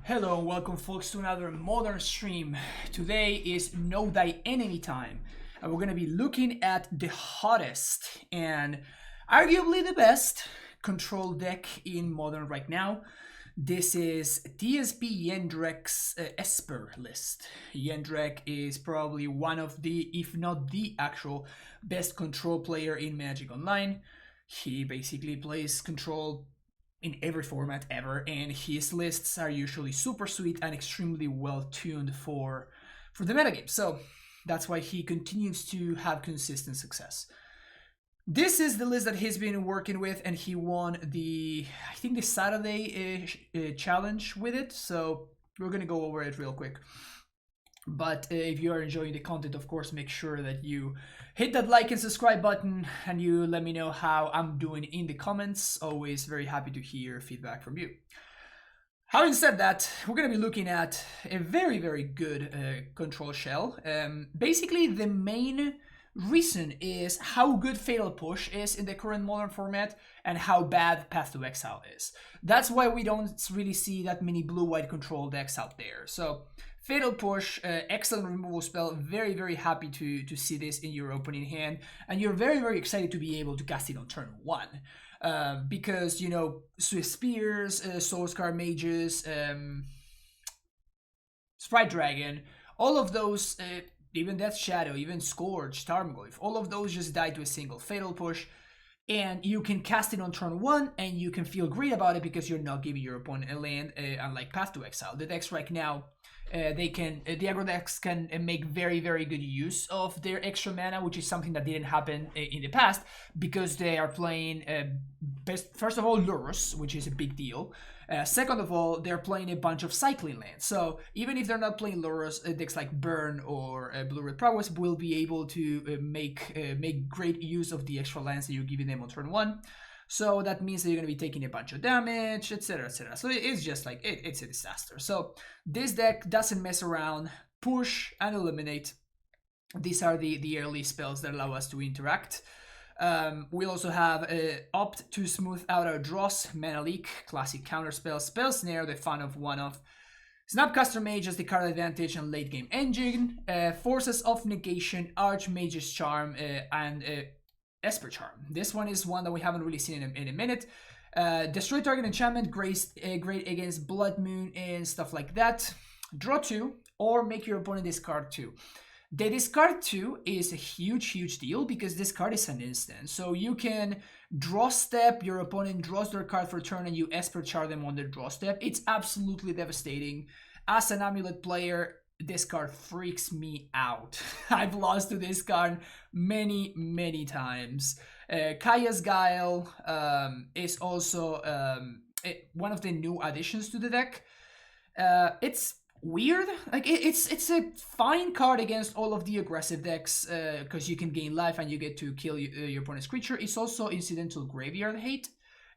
Hello and welcome folks to another modern stream. Today is Know Thy Enemy time and we're going to be looking at the hottest and arguably the best control deck in modern right now. This is TSP Yendrek's Esper list. Yendrek is probably one of the, if not the actual best control player in Magic Online. He basically plays control in every format ever, and his lists are usually super sweet and extremely well tuned for the metagame. So that's why he continues to have consistent success. This is the list that he's been working with, and he won I think the Saturday challenge with it. So we're gonna go over it real quick. But if you are enjoying the content, of course, make sure that you hit that like and subscribe button and you let me know how I'm doing in the comments. Always very happy to hear feedback from you. Having said that, we're going to be looking at a very, very good control shell. Basically, the main reason is how good Fatal Push is in the current modern format and how bad Path to Exile is. That's why we don't really see that many blue-white control decks out there. So Fatal Push, excellent removal spell. Very, very happy to see this in your opening hand. And you're very, very excited to be able to cast it on turn 1. Because, you know, Swift Spears, Soulscar Mages, Sprite Dragon, all of those, even Death Shadow, even Scourge, Tarmogoyf, all of those just die to a single Fatal Push. And you can cast it on turn 1 and you can feel great about it because you're not giving your opponent a land, unlike Path to Exile. The decks right now, the aggro decks can make very, very good use of their extra mana, which is something that didn't happen in the past because they are playing, first of all, Lurrus, which is a big deal. Second of all, they're playing a bunch of cycling lands. So even if they're not playing Lurrus, decks like Burn or Blue-Red Prowess will be able to make great use of the extra lands that you're giving them on turn 1. So that means that you're going to be taking a bunch of damage, etc, etc. So it's just like, it's a disaster. So this deck doesn't mess around, push and eliminate. These are the early spells that allow us to interact. We also have Opt to smooth out our draws, Mana Leak, classic counterspell, Spell Snare, the fun of one-off. Snapcaster Mage as the card advantage and late game engine, Forces of Negation, Archmage's Charm, and Esper Charm. This one is one that we haven't really seen in a minute. Destroy target enchantment, great against Blood Moon and stuff like that. Draw 2 or make your opponent discard 2. The discard 2 is a huge deal because this card is an instant. So you can draw step, your opponent draws their card for turn and you Esper Charm them on their draw step. It's absolutely devastating. As an Amulet player, this card freaks me out. I've lost to this card many times. Kaya's Guile is also one of the new additions to the deck. It's weird. Like it's a fine card against all of the aggressive decks because you can gain life and you get to kill your opponent's creature. It's also incidental graveyard hate.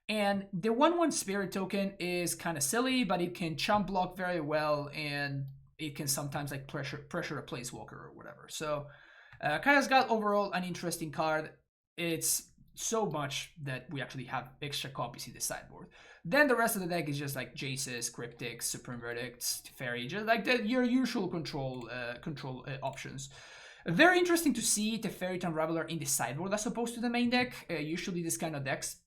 And the 1/1 spirit token is kind of silly, but it can chump block very well and it can sometimes like pressure a planeswalker or whatever. So Kaya's got overall an interesting card. It's so much that we actually have extra copies in the sideboard. Then the rest of the deck is just like Jaces, Cryptics, Supreme Verdicts, Teferi, just like your usual control options. Very interesting to see Teferi Unraveler in the sideboard as opposed to the main deck. Usually this kind of decks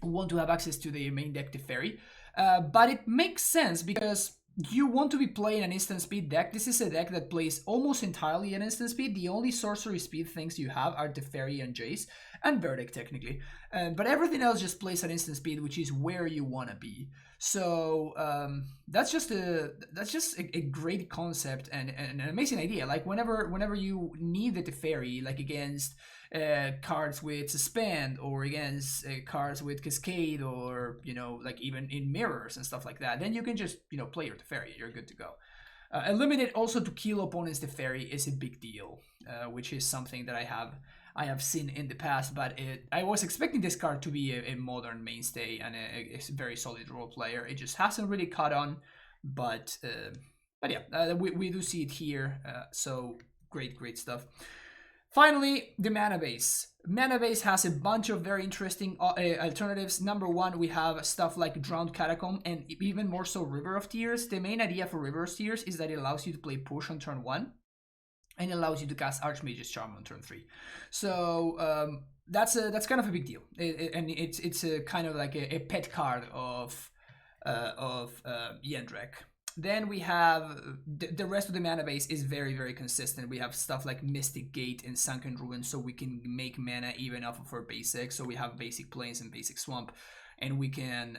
want to have access to the main deck Teferi. But it makes sense because you want to be playing an instant speed deck. This is a deck that plays almost entirely at instant speed. The only sorcery speed things you have are Teferi and Jace, and Verdict technically. But everything else just plays at instant speed, which is where you want to be. So that's just a great concept and an amazing idea. Like whenever you need the Teferi, like against cards with Suspend or against cards with Cascade or, you know, like even in mirrors and stuff like that, then you can just, you know, play your Teferi. You're good to go. Eliminate also to kill opponents Teferi is a big deal, which is something that I have seen in the past, but I was expecting this card to be a modern mainstay and a very solid role player. It just hasn't really caught on, but yeah, we do see it here. So great stuff. Finally, the mana base. Mana base has a bunch of very interesting alternatives. Number one, we have stuff like Drowned Catacomb and even more so River of Tears. The main idea for River of Tears is that it allows you to play push on turn 1 and it allows you to cast Archmage's Charm on turn 3. So that's kind of a big deal, and it's a kind of like a pet card of Yendrek. Then we have the rest of the mana base is very, very consistent. We have stuff like Mystic Gate and Sunken Ruin, so we can make mana even off of our basic. So we have basic plains and basic swamp, and we can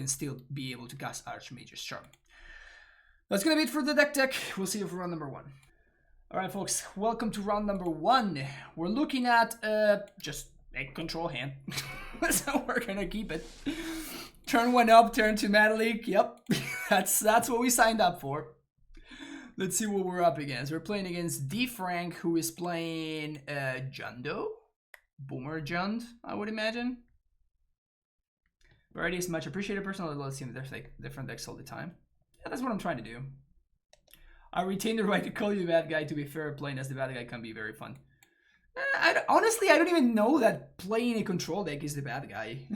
still be able to cast Archmage's Charm. That's gonna be it for the deck. We'll see you for round number 1. All right, folks, welcome to round number 1. We're looking at just a control hand. That's how we're gonna keep it. Turn 1 up, turn 2 mana leak. Yep, that's what we signed up for. Let's see what we're up against. We're playing against D. Frank, who is playing Jundo, Boomer Jund, I would imagine. Variety is much appreciated. Personally, I love seeing different decks all the time. Yeah, that's what I'm trying to do. I retain the right to call you the bad guy. To be fair, playing as the bad guy can be very fun. Honestly, I don't even know that playing a control deck is the bad guy.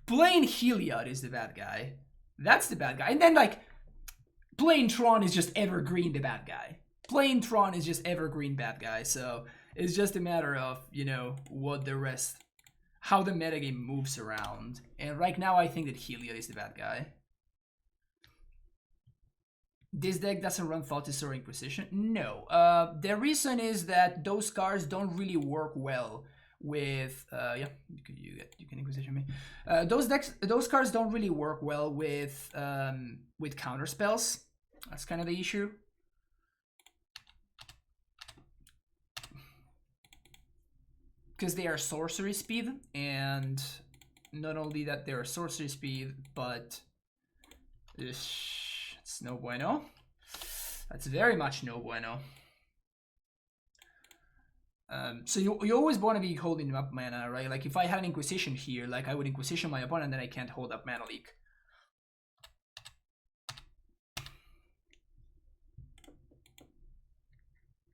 Playing Heliod is the bad guy. That's the bad guy. And then, like, playing Tron is just evergreen the bad guy. Playing Tron is just evergreen bad guy. So it's just a matter of, you know, how the metagame moves around. And right now, I think that Heliod is the bad guy. This deck doesn't run Thoughtless or Inquisition? No. The reason is that those cards don't really work well with yeah, you can Inquisition me. Those cards don't really work well with counter spells. That's kind of the issue. Because they are sorcery speed, and not only that they are sorcery speed, but it's no bueno. That's very much no bueno. So you always want to be holding up mana, right? Like if I had an Inquisition here, like I would Inquisition my opponent, then I can't hold up mana leak.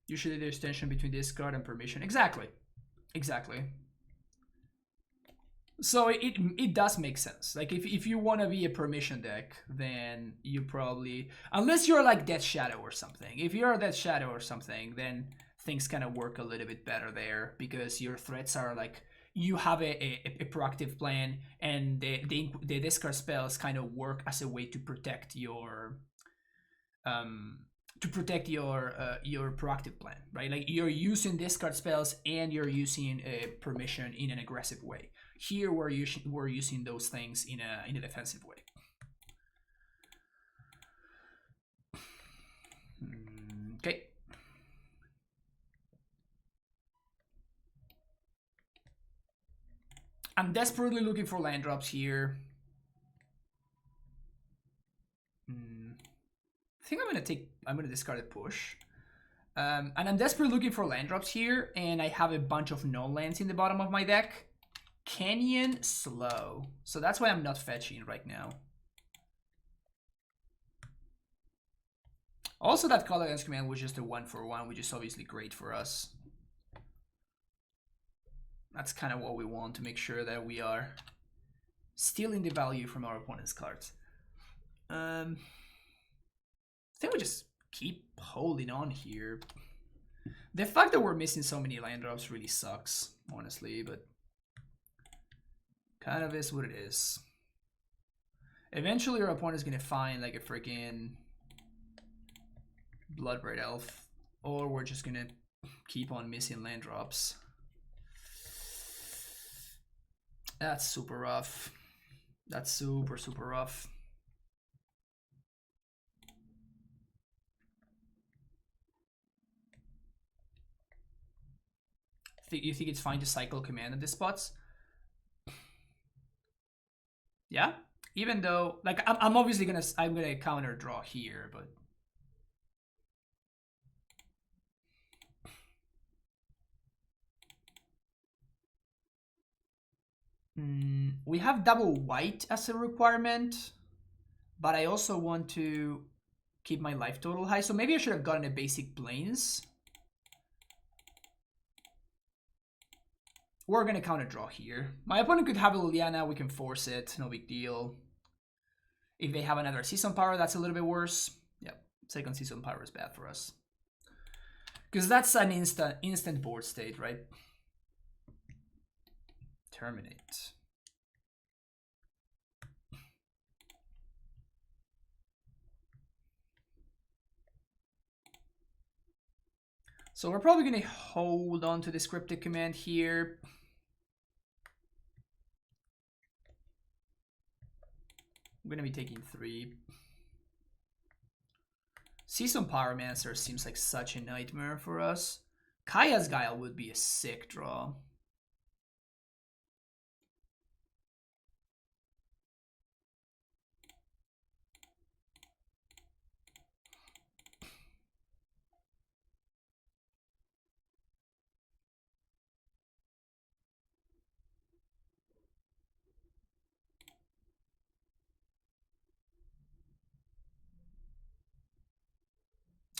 Usually there's tension between discard and permission. Exactly. So it does make sense. Like if you want to be a permission deck, then you probably, unless you're like Death Shadow or something. If you're a Death Shadow or something, then things kind of work a little bit better there, because your threats are like, you have a proactive plan, and the discard spells kind of work as a way to protect your proactive plan, right? Like you're using discard spells and you're using a permission in an aggressive way. Here we're using those things in a defensive way. Okay. I'm desperately looking for land drops here. I think I'm gonna discard a push. And I'm desperately looking for land drops here, and I have a bunch of no lands in the bottom of my deck. Canyon, slow. So that's why I'm not fetching right now. Also, that Call Against Command was just a 1-for-1, which is obviously great for us. That's kind of what we want, to make sure that we are stealing the value from our opponent's cards. I think we just keep holding on here. The fact that we're missing so many land drops really sucks, honestly, but kind of is what it is. Eventually our opponent is going to find like a freaking Bloodbraid Elf, or we're just going to keep on missing land drops. That's super rough. That's super rough. You think it's fine to cycle command at these spots? Yeah, even though like I'm obviously gonna counter draw here, but we have double white as a requirement, but I also want to keep my life total high, so maybe I should have gotten a basic plains. we're gonna counter draw here. My opponent could have a Liliana, we can force it, no big deal. If they have another Season Power, that's a little bit worse. Yep, second Season Power is bad for us. Because that's an instant board state, right? Terminate. So we're probably going to hold on to this cryptic command here. I'm going to be taking 3. Season Pyromancer seems like such a nightmare for us. Kaya's Guile would be a sick draw.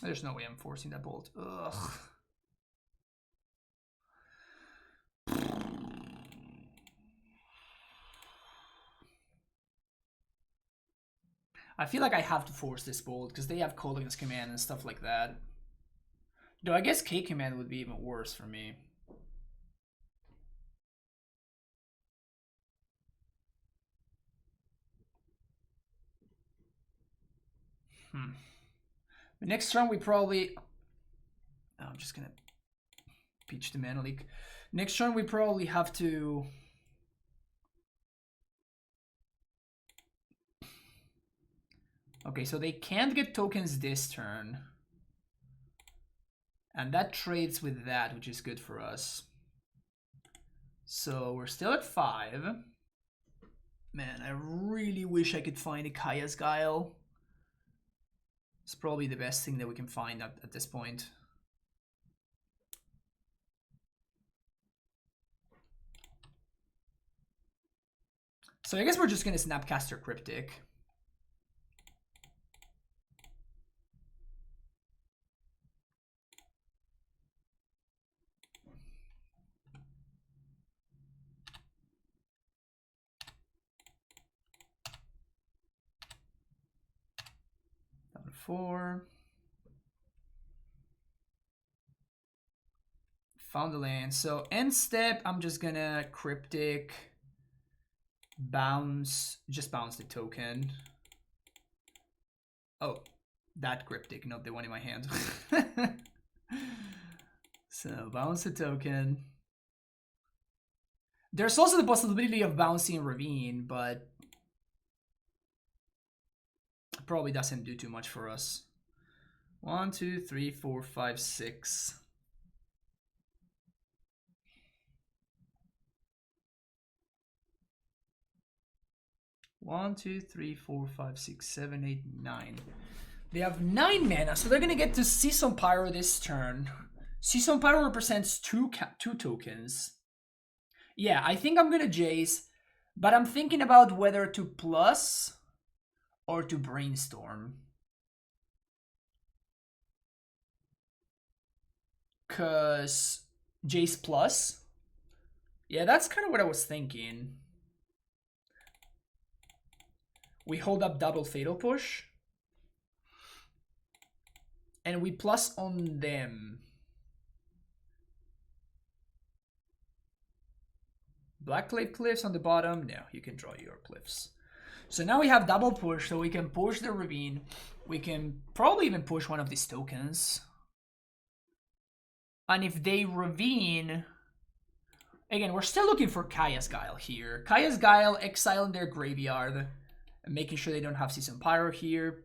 There's no way I'm forcing that bolt. Ugh. I feel like I have to force this bolt because they have Kolaghan's command and stuff like that. Though I guess K command would be even worse for me. The next turn we probably... Oh, I'm just gonna pitch the Mana Leak. Next turn we probably have to... Okay, so they can't get tokens this turn. And that trades with that, which is good for us. So we're still at 5. Man, I really wish I could find a Kaya's Guile. It's probably the best thing that we can find at this point. So I guess we're just going to Snapcaster Cryptic. Down 4. Found the land. So end step, I'm just gonna Cryptic, bounce, just bounce the token. Oh, that Cryptic, not the one in my hand. So bounce the token. There's also the possibility of bouncing Ravine, but probably doesn't do too much for us. 1, 2, 3, 4, 5, 6. 1, 2, 3, 4, 5, 6, 7, 8, 9. They have 9 mana, so they're gonna get to Season Pyro this turn. Season Pyro represents two tokens. Yeah, I think I'm gonna Jace, but I'm thinking about whether to plus or to Brainstorm. Cause Jace plus. Yeah, that's kind of what I was thinking. We hold up double Fatal Push. And we plus on them. Blackclave Cliffs on the bottom. No, you can draw your cliffs. So now we have double push, so we can push the Ravine. We can probably even push one of these tokens. And if they Ravine... Again, we're still looking for Kaya's Guile here. Kaya's Guile, exile in their graveyard. And making sure they don't have Season Pyro here.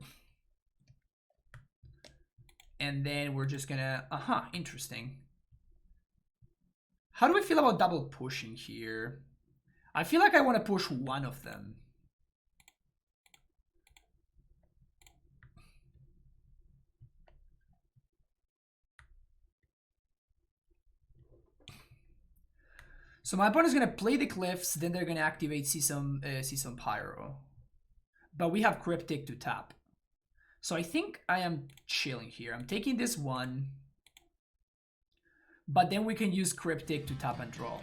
And then we're just gonna... interesting. How do we feel about double pushing here? I feel like I want to push one of them. So my opponent's going to play the Cliffs, then they're going to activate Season Pyro. But we have Cryptic to tap. So I think I am chilling here. I'm taking this one. But then we can use Cryptic to tap and draw.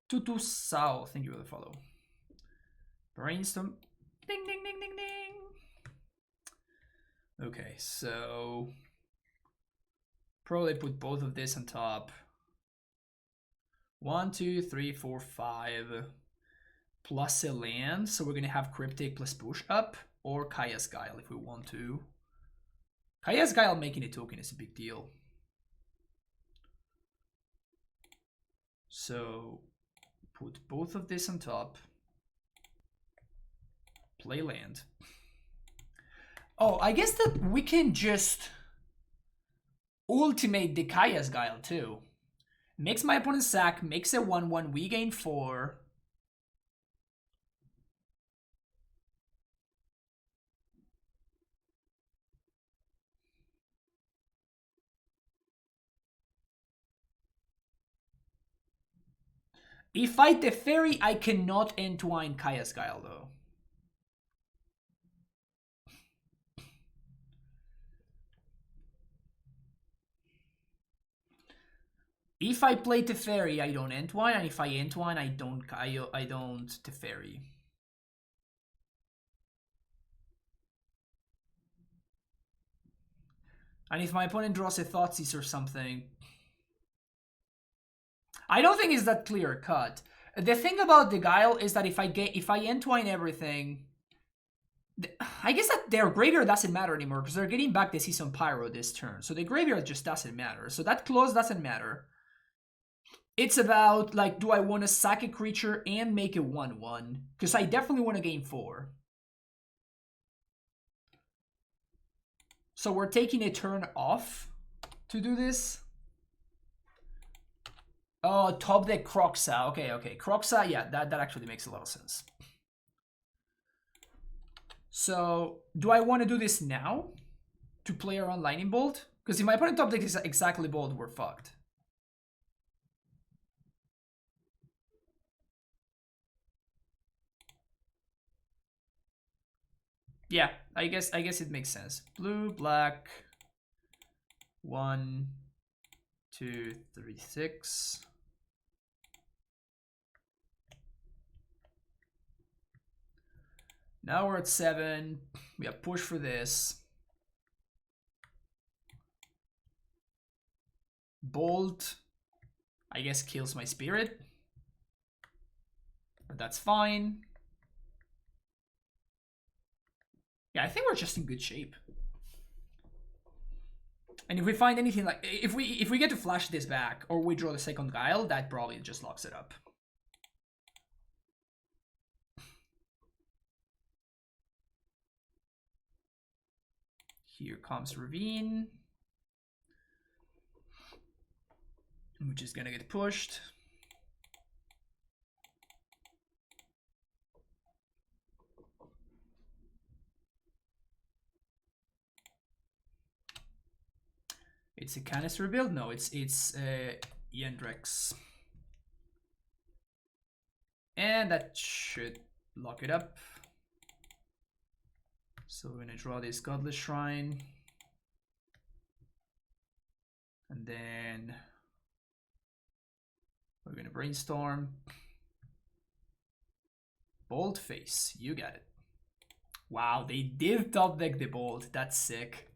Tutu Sao, thank you for the follow. Brainstorm. Ding, ding, ding, ding, ding. Okay, so probably put both of this on top. 1, 2, 3, 4, 5. Plus a land, so we're gonna have Cryptic plus push up, or Kaya's Guile if we want to. Kaya's Guile making a token is a big deal. So put both of this on top. Play land. Oh, I guess that we can just ultimate the Kaya's Guile too. Makes my opponent sack, makes a 1/1, we gain 4. If I Teferi, I cannot entwine Kaya's Guile though. If I play Teferi, I don't entwine, and if I entwine, I don't Teferi. And if my opponent draws a Thoughtseize or something, I don't think it's that clear cut. The thing about the Guile is that if I entwine everything, I guess that their graveyard doesn't matter anymore because they're getting back the Season Pyro this turn. So the graveyard just doesn't matter. So that clause doesn't matter. It's about, like, do I want to sack a creature and make a 1/1? Because I definitely want to gain 4. So we're taking a turn off to do this. Oh, top deck Croxa. Okay, okay. Croxa, yeah, that actually makes a lot of sense. So, do I want to do this now? To play around Lightning Bolt? Because if my opponent top deck is exactly Bolt, we're fucked. Yeah, I guess it makes sense. Blue, black. 1, 2, 3, 6. Now we're at 7. We have push for this. Bolt, I guess, kills my spirit. But that's fine. Yeah, I think we're just in good shape. And if we find anything like, if we get to flash this back or we draw the second Guile, that probably just locks it up. Here comes Ravine, which is gonna get pushed. It's a canister build? No, it's Yendrex. And that should lock it up. So we're gonna draw this Godless Shrine. And then we're gonna brainstorm. Bolt face, you got it. Wow, they did top deck the Bolt. That's sick.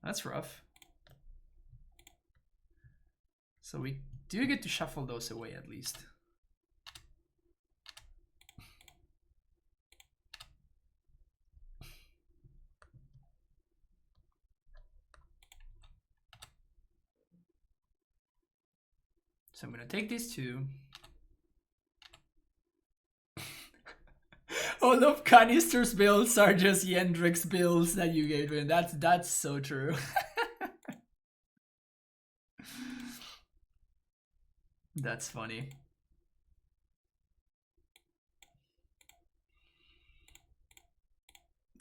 That's rough. So we do get to shuffle those away at least. So I'm gonna take these two. All of Canister's builds are just Yendrix builds that you gave in. That's so true. That's funny.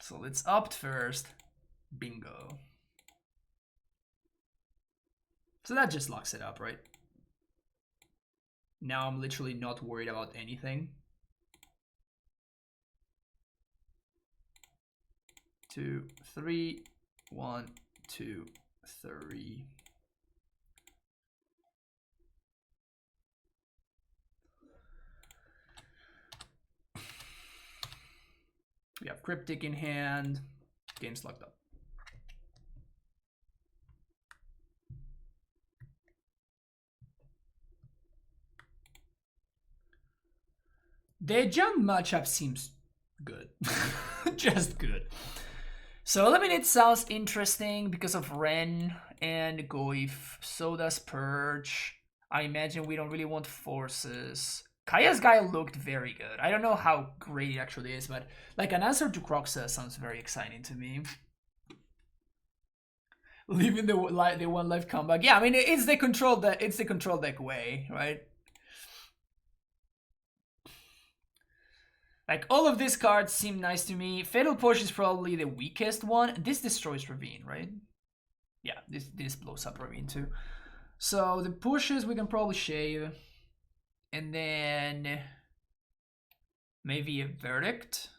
So let's opt first. Bingo. So that just locks it up, right? Now I'm literally not worried about anything. 2, 3, 1, 2, 3. We have Cryptic in hand. Game's locked up. The jump matchup seems good. Just good. So Eliminate sounds interesting because of Ren and Goif. So does Purge. I imagine we don't really want Forces. Kaya's guy looked very good. I don't know how great it actually is, but like an answer to Croxa sounds very exciting to me. Leaving the one life comeback. Yeah, I mean it's the control deck way, right? Like, all of these cards seem nice to me. Fatal Push is probably the weakest one. This destroys Ravine, right? Yeah, this blows up Ravine too. So the pushes we can probably shave. And then maybe a Verdict.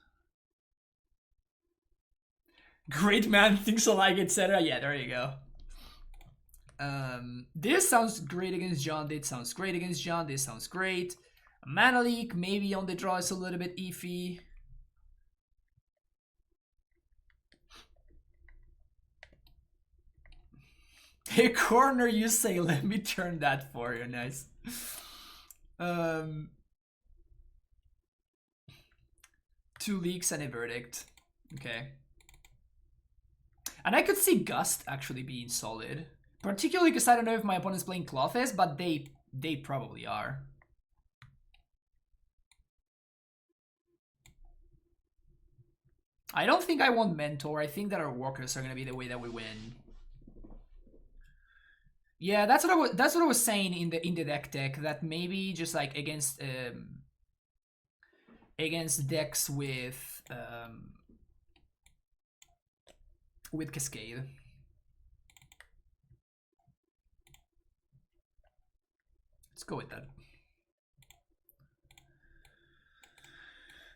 Great man thinks alike, etc. Yeah, there you go. This sounds great against John. This sounds great against John. This sounds great. Mana Leak, maybe on the draw is a little bit iffy. A corner, you say, let me turn that for you. Nice. 2 leaks and a Verdict. Okay. And I could see Gust actually being solid. Particularly because I don't know if my opponent's playing Clothes, but they probably are. I don't think I want Mentor. I think that our Walkers are going to be the way that we win. Yeah, that's what I was saying in the deck that maybe just like against decks with Cascade. Let's go with that.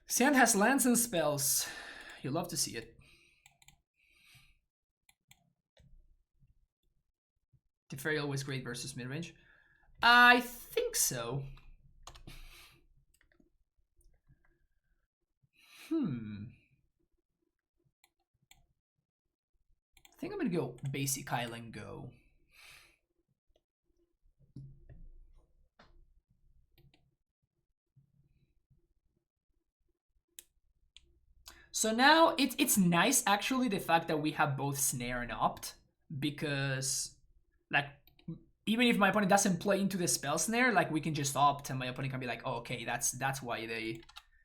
Sand has lands and spells. You love to see it. Teferi always great versus midrange. I think so. I think I'm gonna go basic Island Go. So now it's nice actually the fact that we have both Snare and Opt, because like even if my opponent doesn't play into the spell Snare, like we can just Opt and my opponent can be like, oh, okay, that's why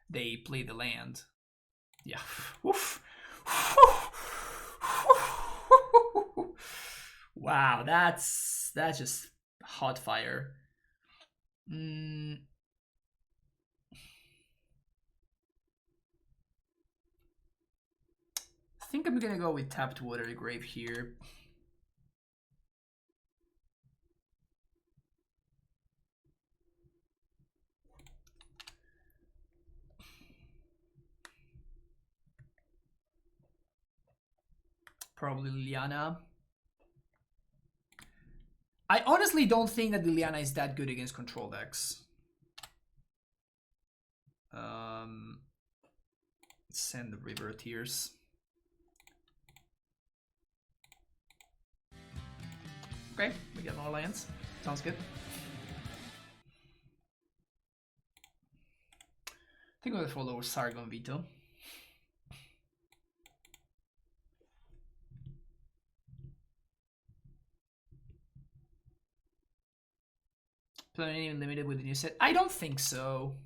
they play the land. Yeah. Oof. Wow, that's just hot fire. I think I'm gonna go with Tapped Water Grave here. Probably Liliana. I honestly don't think that Liliana is that good against control decks. Send the River of Tears. Okay, we get more lands. Sounds good. I think we'll follow Sargon Veto. Playing limited with the new set? I don't think so.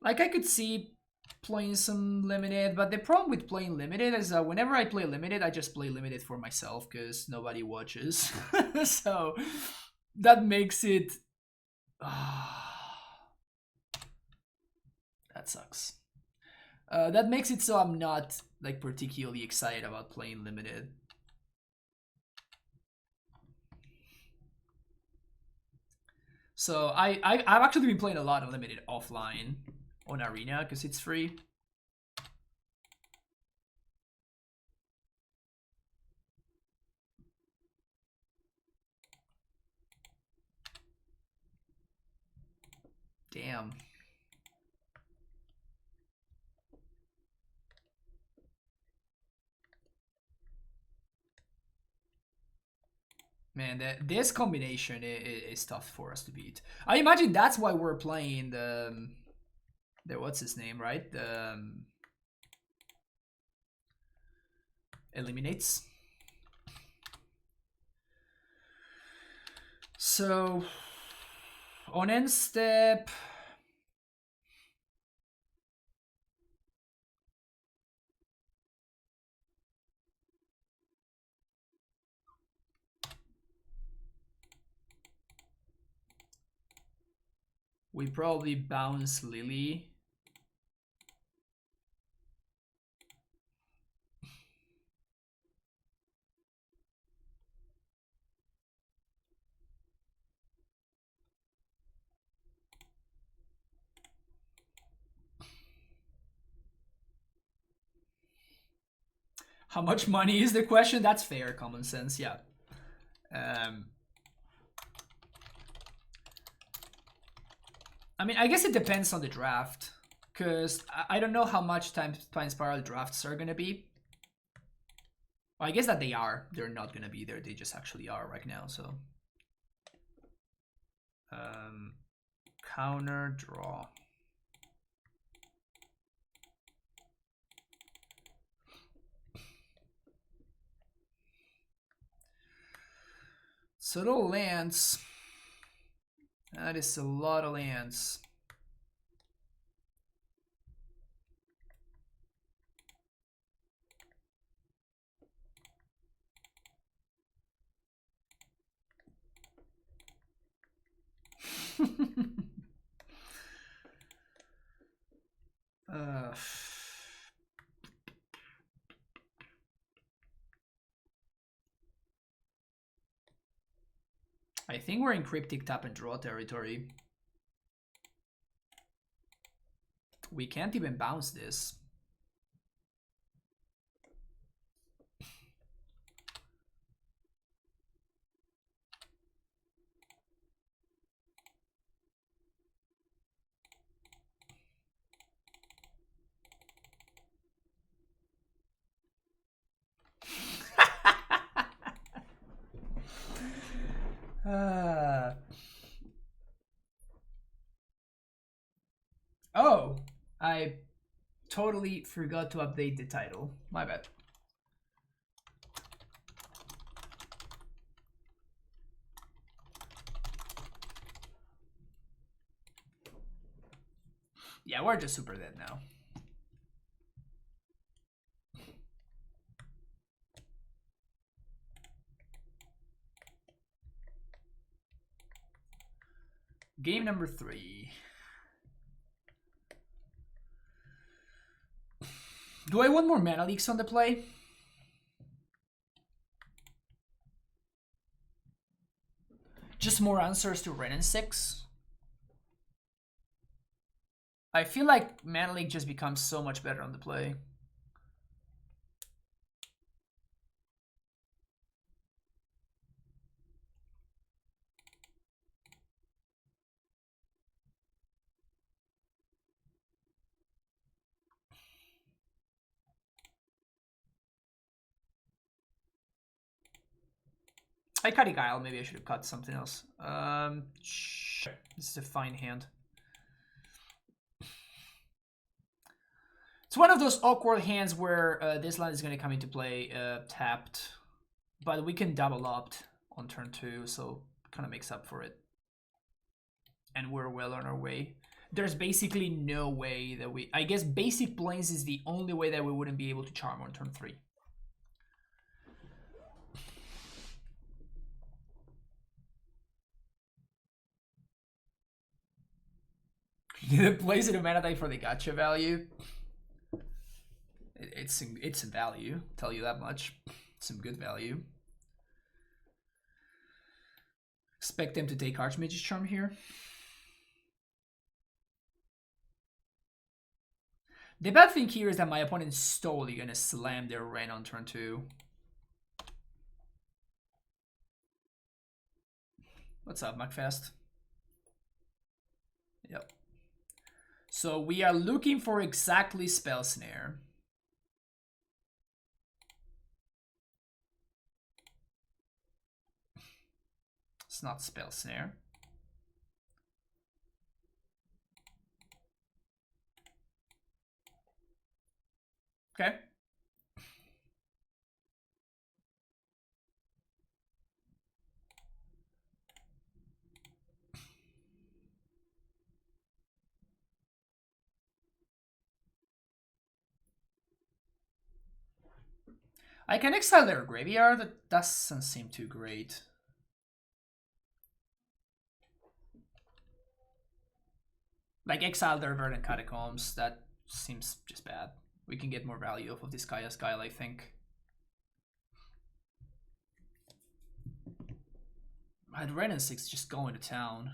Like, I could see playing some limited, but the problem with playing limited is that whenever I play limited, I just play limited for myself because nobody watches. So that makes it... that sucks. That makes it so I'm not like particularly excited about playing limited. So I've actually been playing a lot of limited offline on Arena because it's free. Damn. Man, this combination is tough for us to beat. I imagine that's why we're playing the what's his name, right? The eliminates. So on end step, we probably bounce Lily. How much money is the question? That's fair, common sense, yeah. I mean, I guess it depends on the draft, because I don't know how much time spiral drafts are gonna be. Well, I guess that they are. They're not gonna be there. They just actually are right now. So, counter draw. So the lands. That is a lot of lands. I think we're in cryptic tap and draw territory. We can't even bounce this. Oh, I totally forgot to update the title. My bad. Yeah, we're just super dead now. Game number 3. Do I want more mana leaks on the play? Just more answers to Ren and 6? I feel like mana leak just becomes so much better on the play. I cut a guile. Maybe I should have cut something else. Sure. This is a fine hand. It's one of those awkward hands where this land is going to come into play tapped, but we can double opt on turn 2, so kind of makes up for it. And we're well on our way. There's basically no way that we... I guess basic planes is the only way that we wouldn't be able to charm on turn 3. It plays in a mana type for the gacha value. It's some value, tell you that much. Some good value. Expect them to take Archmage's Charm here. The bad thing here is that my opponent's totally gonna slam their Ren on turn 2. What's up, McFest? Yep. So we are looking for exactly Spell Snare. It's not Spell Snare. Okay. I can exile their graveyard. That doesn't seem too great. Like exile their Verdant Catacombs. That seems just bad. We can get more value off of this Kaya's Guile, I think. I'd red and 6 just going to town.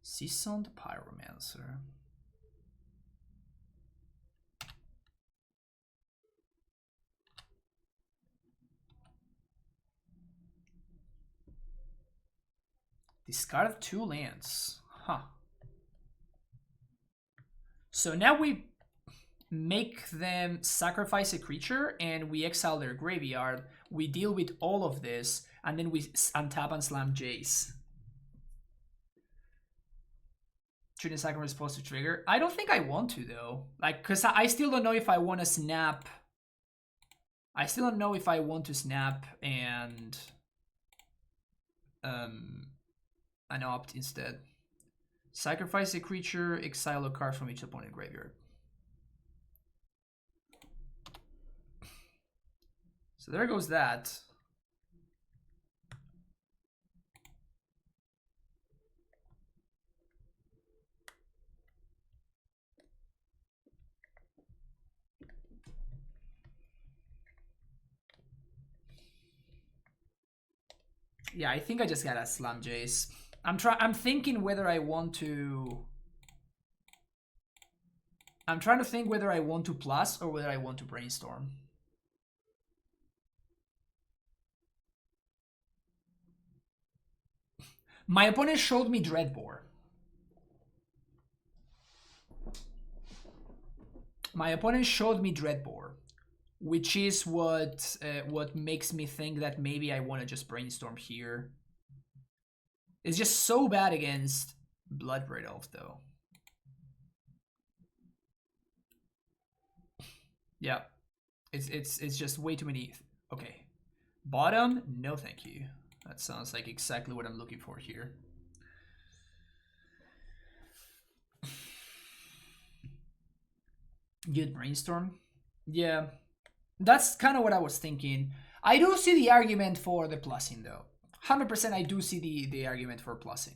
Seasoned Pyromancer. Discard 2 lands. Huh. So now we make them sacrifice a creature and we exile their graveyard. We deal with all of this and then we untap and slam Jace. Shouldn't Sacrament is supposed to trigger? I don't think I want to though. Like, because I still don't know if I want to snap. I still don't know if I want to snap and opt instead. Sacrifice a creature, exile a card from each opponent graveyard. So there goes that. Yeah, I think I just gotta slam Jace. I'm thinking whether I want to. I'm trying to think whether I want to plus or whether I want to brainstorm. My opponent showed me Dreadbore. My opponent showed me Dreadbore, which is what makes me think that maybe I want to just brainstorm here. It's just so bad against Bloodbraid Elf, though. Yeah, it's just way too many. Okay, bottom, no thank you. That sounds like exactly what I'm looking for here. Good brainstorm. Yeah, that's kind of what I was thinking. I do see the argument for the plussing, though. 100% I do see the argument for plussing.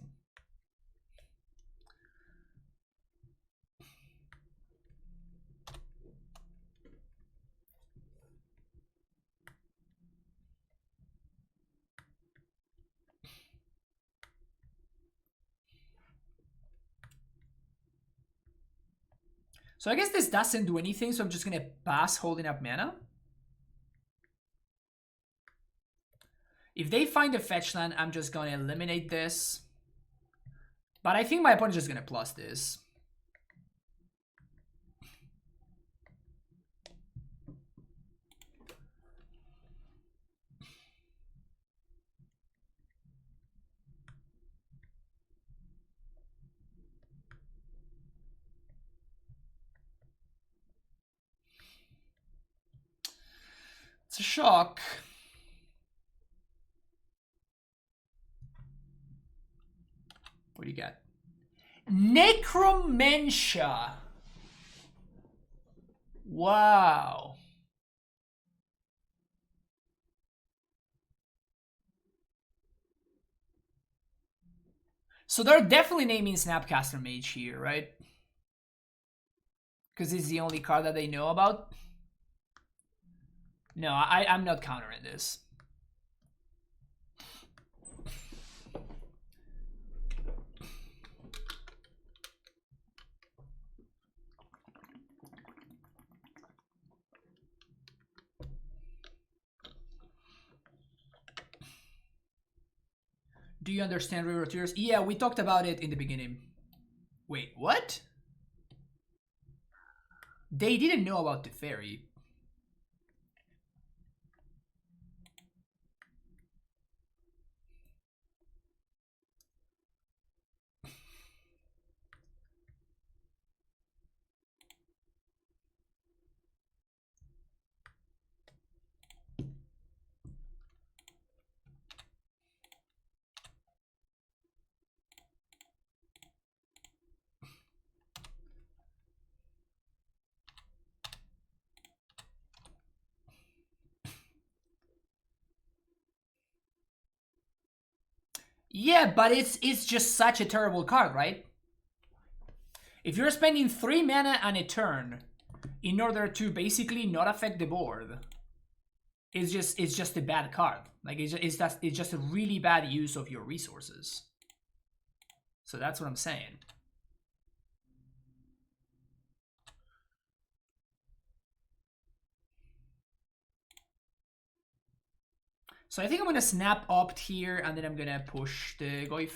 So I guess this doesn't do anything, so I'm just gonna pass holding up mana. If they find a fetch land, I'm just gonna eliminate this. But I think my opponent's just gonna plus this. It's a shock. What do you got? Necromentia. Wow. So they're definitely naming Snapcaster Mage here, right? Because it's the only card that they know about. No, I'm not countering this. Do you understand River of Tears? Yeah, we talked about it in the beginning. Wait, what? They didn't know about the fairy. Yeah, but it's just such a terrible card, right? If you're spending 3 mana and a turn in order to basically not affect the board, it's just a bad card. Like it's just a really bad use of your resources. So that's what I'm saying. So I think I'm gonna snap opt here, and then I'm gonna push the Goyf.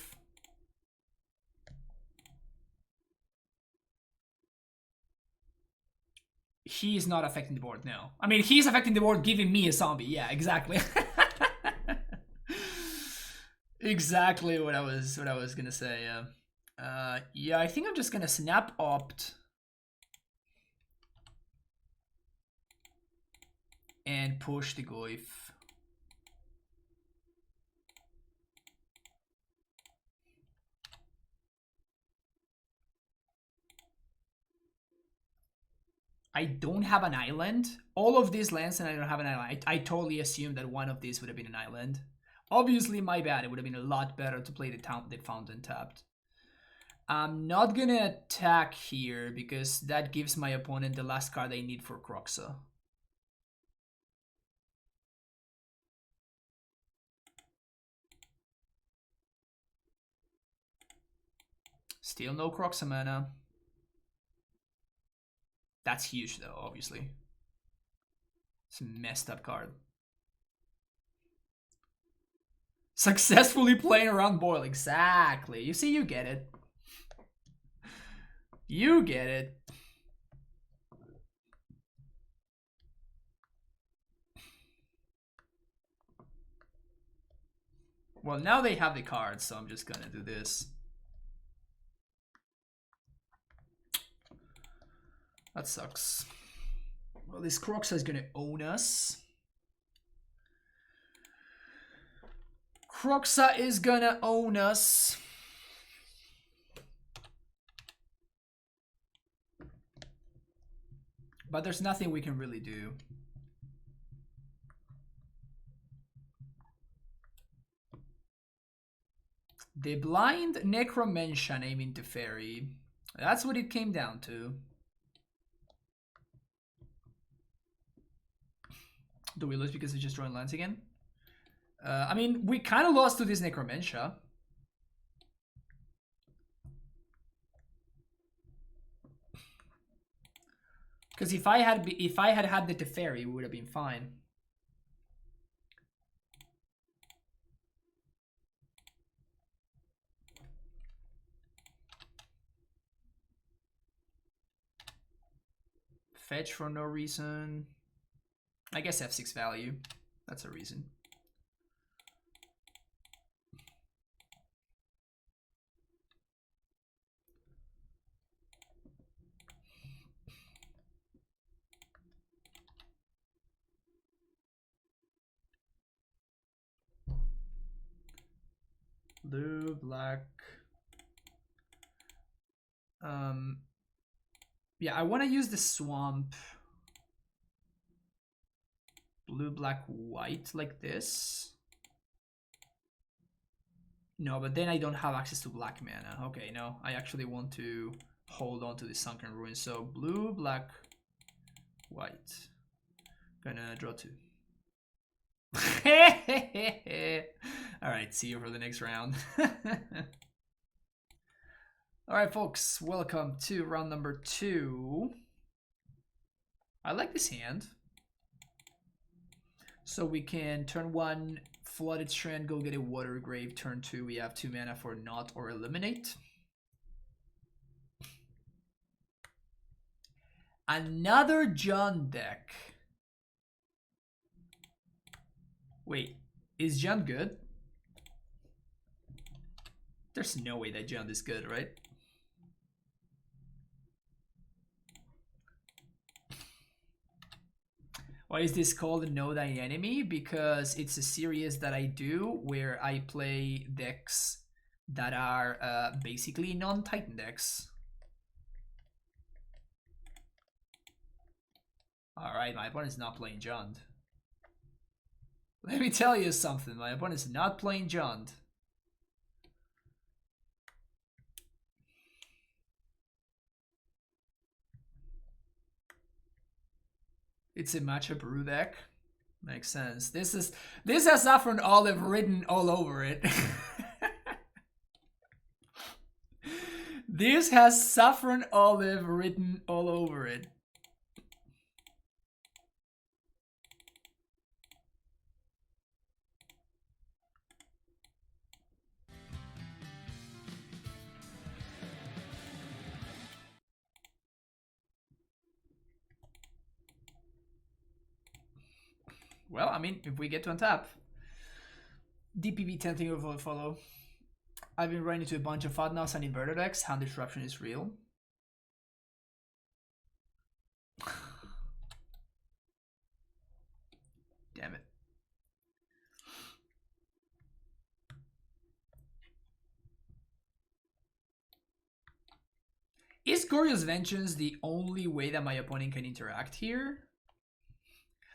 He's not affecting the board, no. I mean, he's affecting the board, giving me a zombie. Yeah, exactly. Exactly what I was gonna say. Yeah. Yeah, I think I'm just gonna snap opt and push the Goyf. I don't have an island. All of these lands and I don't have an island. I totally assumed that one of these would have been an island. Obviously, my bad. It would have been a lot better to play the fountain tapped. I'm not gonna attack here because that gives my opponent the last card I need for Croxa. Still no Croxa mana. That's huge though, obviously. It's a messed up card. Successfully playing around Boyle. Exactly. You see, you get it. You get it. Well, now they have the cards, so I'm just gonna do this. That sucks. Well, this Croxa is gonna own us. Croxa is gonna own us. But there's nothing we can really do. The blind Necromentia naming the fairy. That's what it came down to. Do we lose because we just joined lands again? I mean, we kind of lost to this Necromentia. Because if I had had the Teferi, we would have been fine. Fetch for no reason. I guess F6 value. That's a reason. Blue, black. Yeah, I want to use the swamp. Blue, black, white, like this. No, but then I don't have access to black mana. Okay, no, I actually want to hold on to the Sunken Ruin. So blue, black, white. Gonna draw 2. Alright, see you for the next round. Alright, folks, welcome to round number 2. I like this hand. So we can turn 1, Flooded Strand, go get a Water Grave. Turn 2, we have 2 mana for Not or Eliminate. Another John deck. Wait, is John good? There's no way that John is good, right? Why is this called Know Thy Enemy? Because it's a series that I do where I play decks that are basically non-Titan decks. Alright, my opponent's not playing Jund. Let me tell you something, my opponent's not playing Jund. It's a matchup brew deck. Makes sense. This has saffron olive written all over it. This has saffron olive written all over it. Well, I mean, if we get to untap. DPV 10 thing will follow. I've been running into a bunch of Fadnas and inverted decks. Hand disruption is real. Damn it. Is Goryo's Vengeance the only way that my opponent can interact here?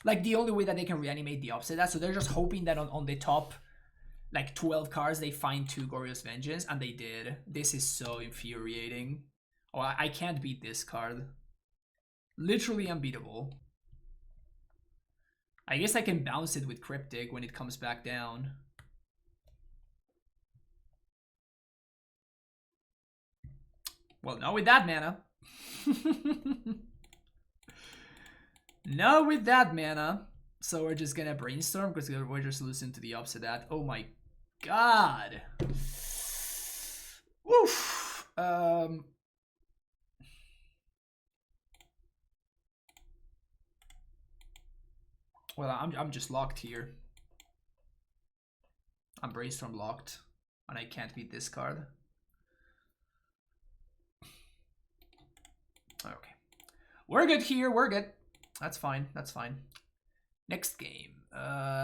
Like, the only way that they can reanimate the opposite. So they're just hoping that on the top, like, 12 cards, they find 2 Goryo's Vengeance, and they did. This is so infuriating. Oh, I can't beat this card. Literally unbeatable. I guess I can bounce it with Cryptic when it comes back down. Well, not with that mana. Not with that mana. So we're just gonna brainstorm because we're just losing to the opposite of that. Oh my god. Woof. Well, I'm just locked here. I'm brainstorm locked, and I can't beat this card. Okay, we're good here. We're good. That's fine. That's fine. Next game.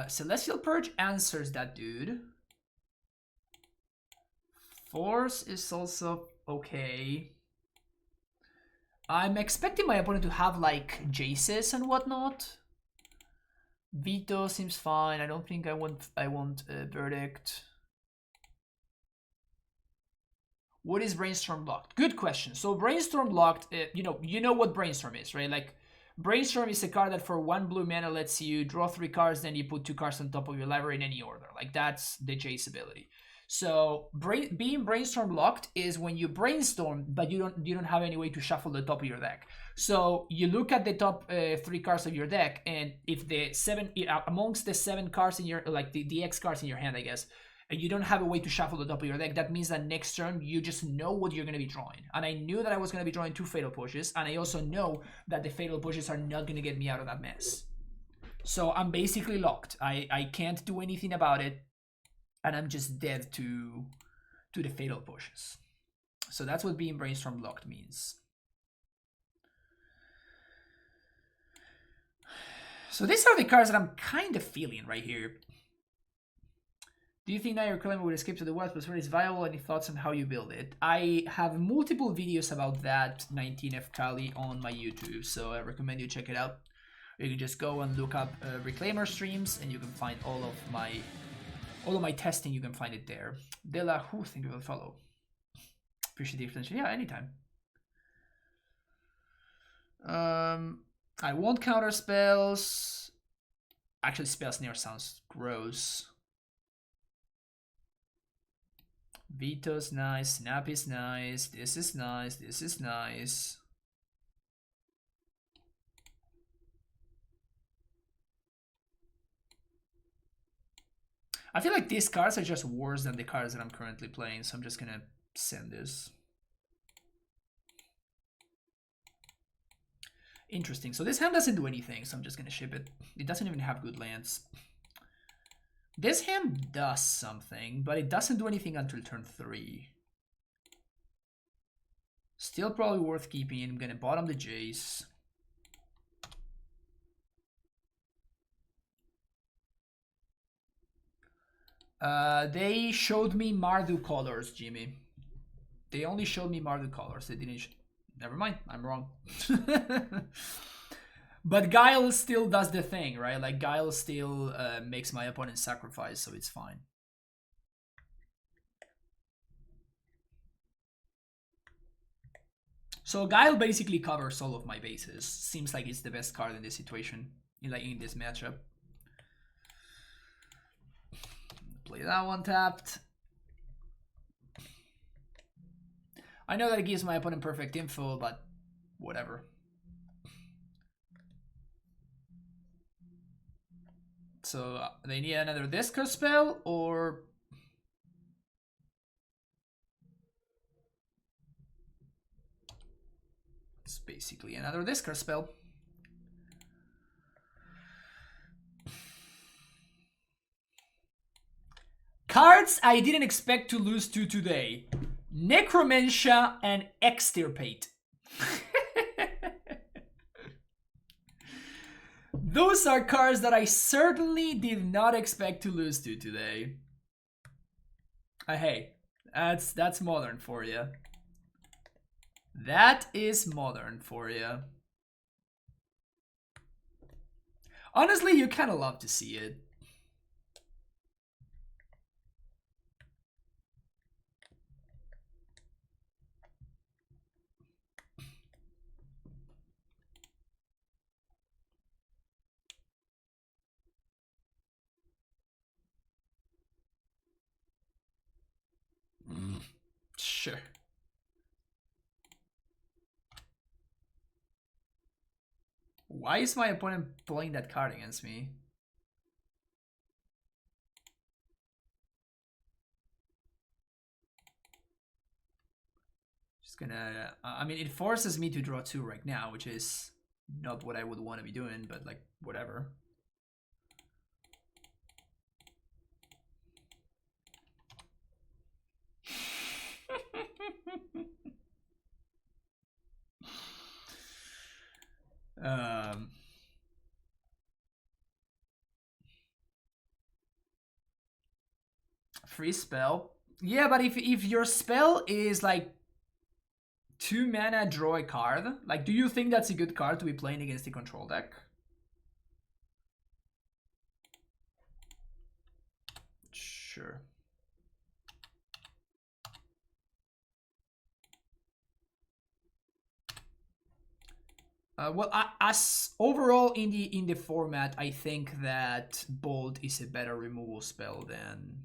Celestial Purge answers that dude. Force is also okay. I'm expecting my opponent to have like Jaces and whatnot. Veto seems fine. I don't think I want Verdict. What is Brainstorm locked? Good question. So Brainstorm locked, you know what Brainstorm is, right? Like, Brainstorm is a card that for 1 blue mana lets you draw 3 cards, then you put 2 cards on top of your library in any order. Like, that's the Jace ability. So being Brainstorm locked is when you brainstorm, but you don't have any way to shuffle the top of your deck. So you look at the top 3 cards of your deck, and if the 7 amongst the 7 cards in your, like the X cards in your hand, I guess, and you don't have a way to shuffle the top of your deck, that means that next turn you just know what you're going to be drawing. And I knew that I was going to be drawing 2 Fatal Pushes, and I also know that the Fatal Pushes are not going to get me out of that mess. So I'm basically locked. I can't do anything about it, and I'm just dead to the Fatal Pushes. So that's what being Brainstorm locked means. So these are the cards that I'm kind of feeling right here. Do you think now your claim would escape to the west, but is viable? Any thoughts on how you build it? I have multiple videos about that 19F Kali on my YouTube, so I recommend you check it out. You can just go and look up Reclaimer streams, and you can find all of my testing. You can find it there. Dela, who think you will follow? Appreciate the attention. Yeah, anytime. I won't counter spells. Actually, Spell Snare sounds gross. Veto's nice, Snap is nice, this is nice, this is nice. I feel like these cards are just worse than the cards that I'm currently playing, so I'm just gonna send this. Interesting, so this hand doesn't do anything, so I'm just gonna ship it. It doesn't even have good lands. This hand does something, but it doesn't do anything until turn 3. Still probably worth keeping. I'm gonna bottom the Jace. They showed me Mardu colors, Jimmy. They only showed me Mardu colors. They didn't. Never mind, I'm wrong. But Guile still does the thing, right? Like, Guile still makes my opponent sacrifice, so it's fine. So Guile basically covers all of my bases. Seems like it's the best card in this situation, in this matchup. Play that one tapped. I know that it gives my opponent perfect info, but whatever. So they need another discard spell, or it's basically another discard spell. Cards I didn't expect to lose to today. Necromancia and Extirpate. Those are cards that I certainly did not expect to lose to today. Hey, that's modern for you. That is modern for you. Honestly, you kind of love to see it. Sure. Why is my opponent playing that card against me? Just gonna... I mean, it forces me to draw 2 right now, which is not what I would want to be doing, but like, whatever. Free spell. Yeah, but if your spell is like 2 mana, draw a card, like, do you think that's a good card to be playing against the control deck? Sure. Well, as overall in the format, I think that Bolt is a better removal spell than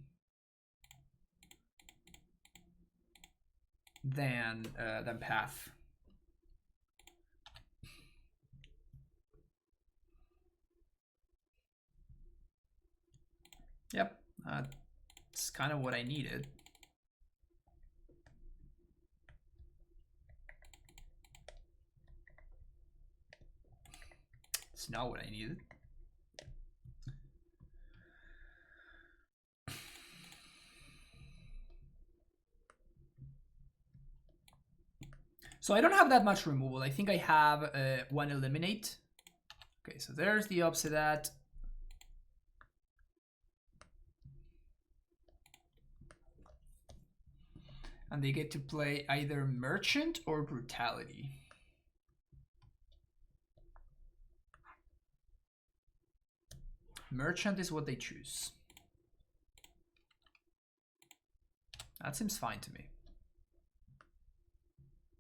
Path. Yep, it's kind of what I needed. It's not what I needed. So I don't have that much removal. I think I have 1 eliminate. Okay, so there's the opposite of that. And they get to play either Merchant or Brutality. Merchant is what they choose. That seems fine to me.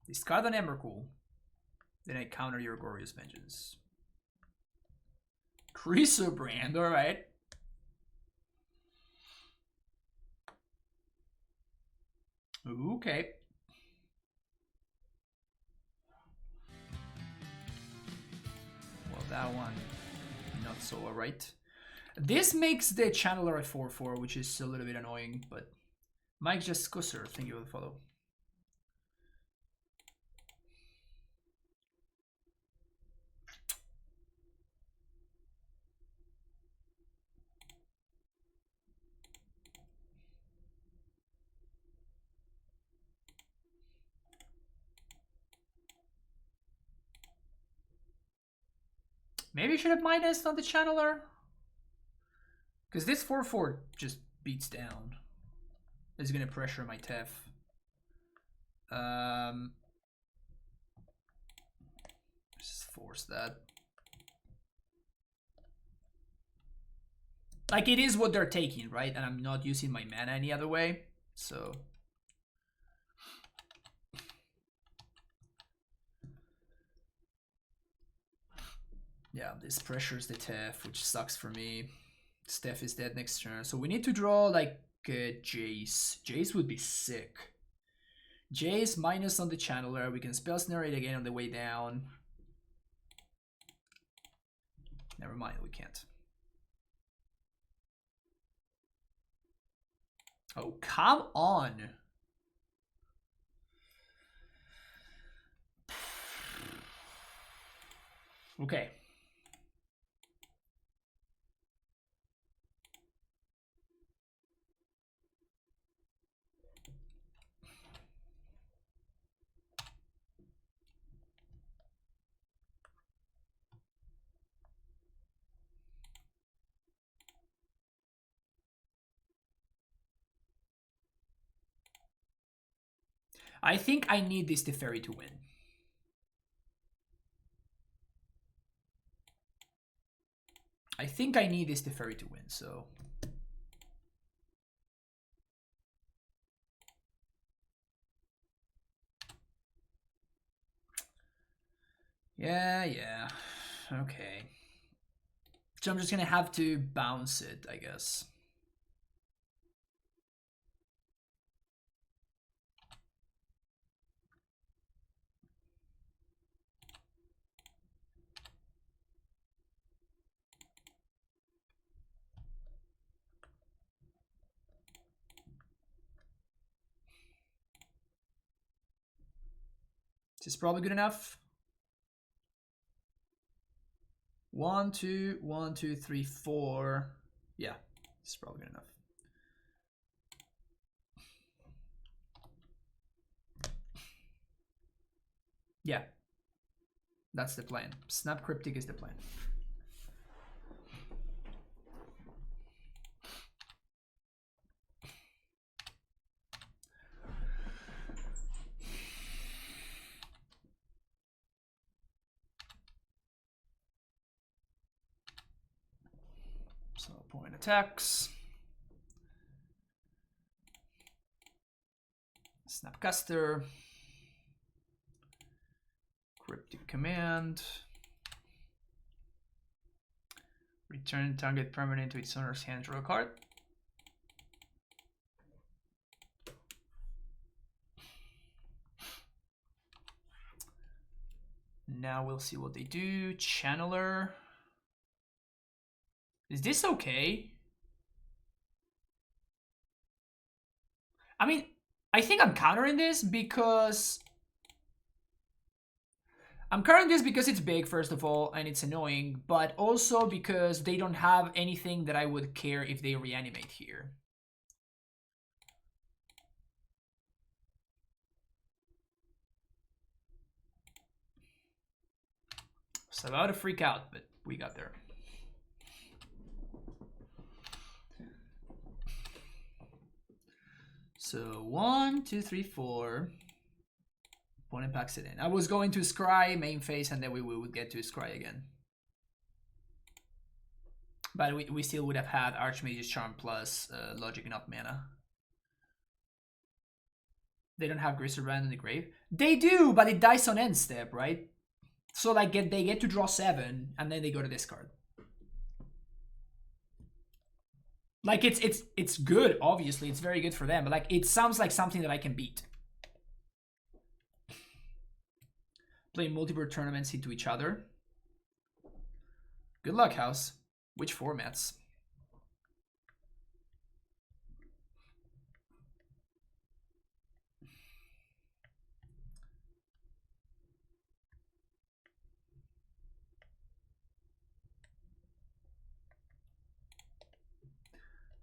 Discard an Emrakul. Then I counter your Goryo's Vengeance. Chrysobrand, alright. Okay. Well, that one, not so alright. This makes the Channeler a 4/4, which is a little bit annoying, but Mike just Cusser, thank you for the follow. Maybe I should have minus on the Channeler. Because this 4/4 just beats down. It's gonna pressure my Tef. Just force that. Like, it is what they're taking, right? And I'm not using my mana any other way, so... Yeah, this pressures the Tef, which sucks for me. Steph is dead next turn. So we need to draw like Jace. Jace would be sick. Jace minus on the channeler. We can spell snare it again on the way down. Never mind, we can't. Oh, come on. Okay. I think I need this Teferi to win. I think I need this Teferi to win, so... Yeah. Okay. So I'm just gonna have to bounce it, I guess. This is probably good enough. 1, 2, 1, 2, 3, 4. Yeah, this is probably good enough. Yeah, that's the plan. Snap Cryptic is the plan. So point attacks. Snapcaster. Cryptic command. Return target permanent to its owner's hand, draw a card. Now we'll see what they do. Channeler. Is this okay? I mean, I think I'm countering this because... it's big, first of all, and it's annoying, but also because they don't have anything that I would care if they reanimate here. It's about to freak out, but we got there. So 1, 2, 3, 4. Opponent packs it in. I was going to scry main phase, and then we would get to scry again. But we still would have had Archmage's Charm plus Logic and up mana. They don't have Griselbrand in the grave. They do, but it dies on end step, right? So like they get to draw 7, and then they go to discard. Like it's good, obviously, it's very good for them, but like it sounds like something that I can beat. Play multiple tournaments into each other. Good luck, House. Which formats?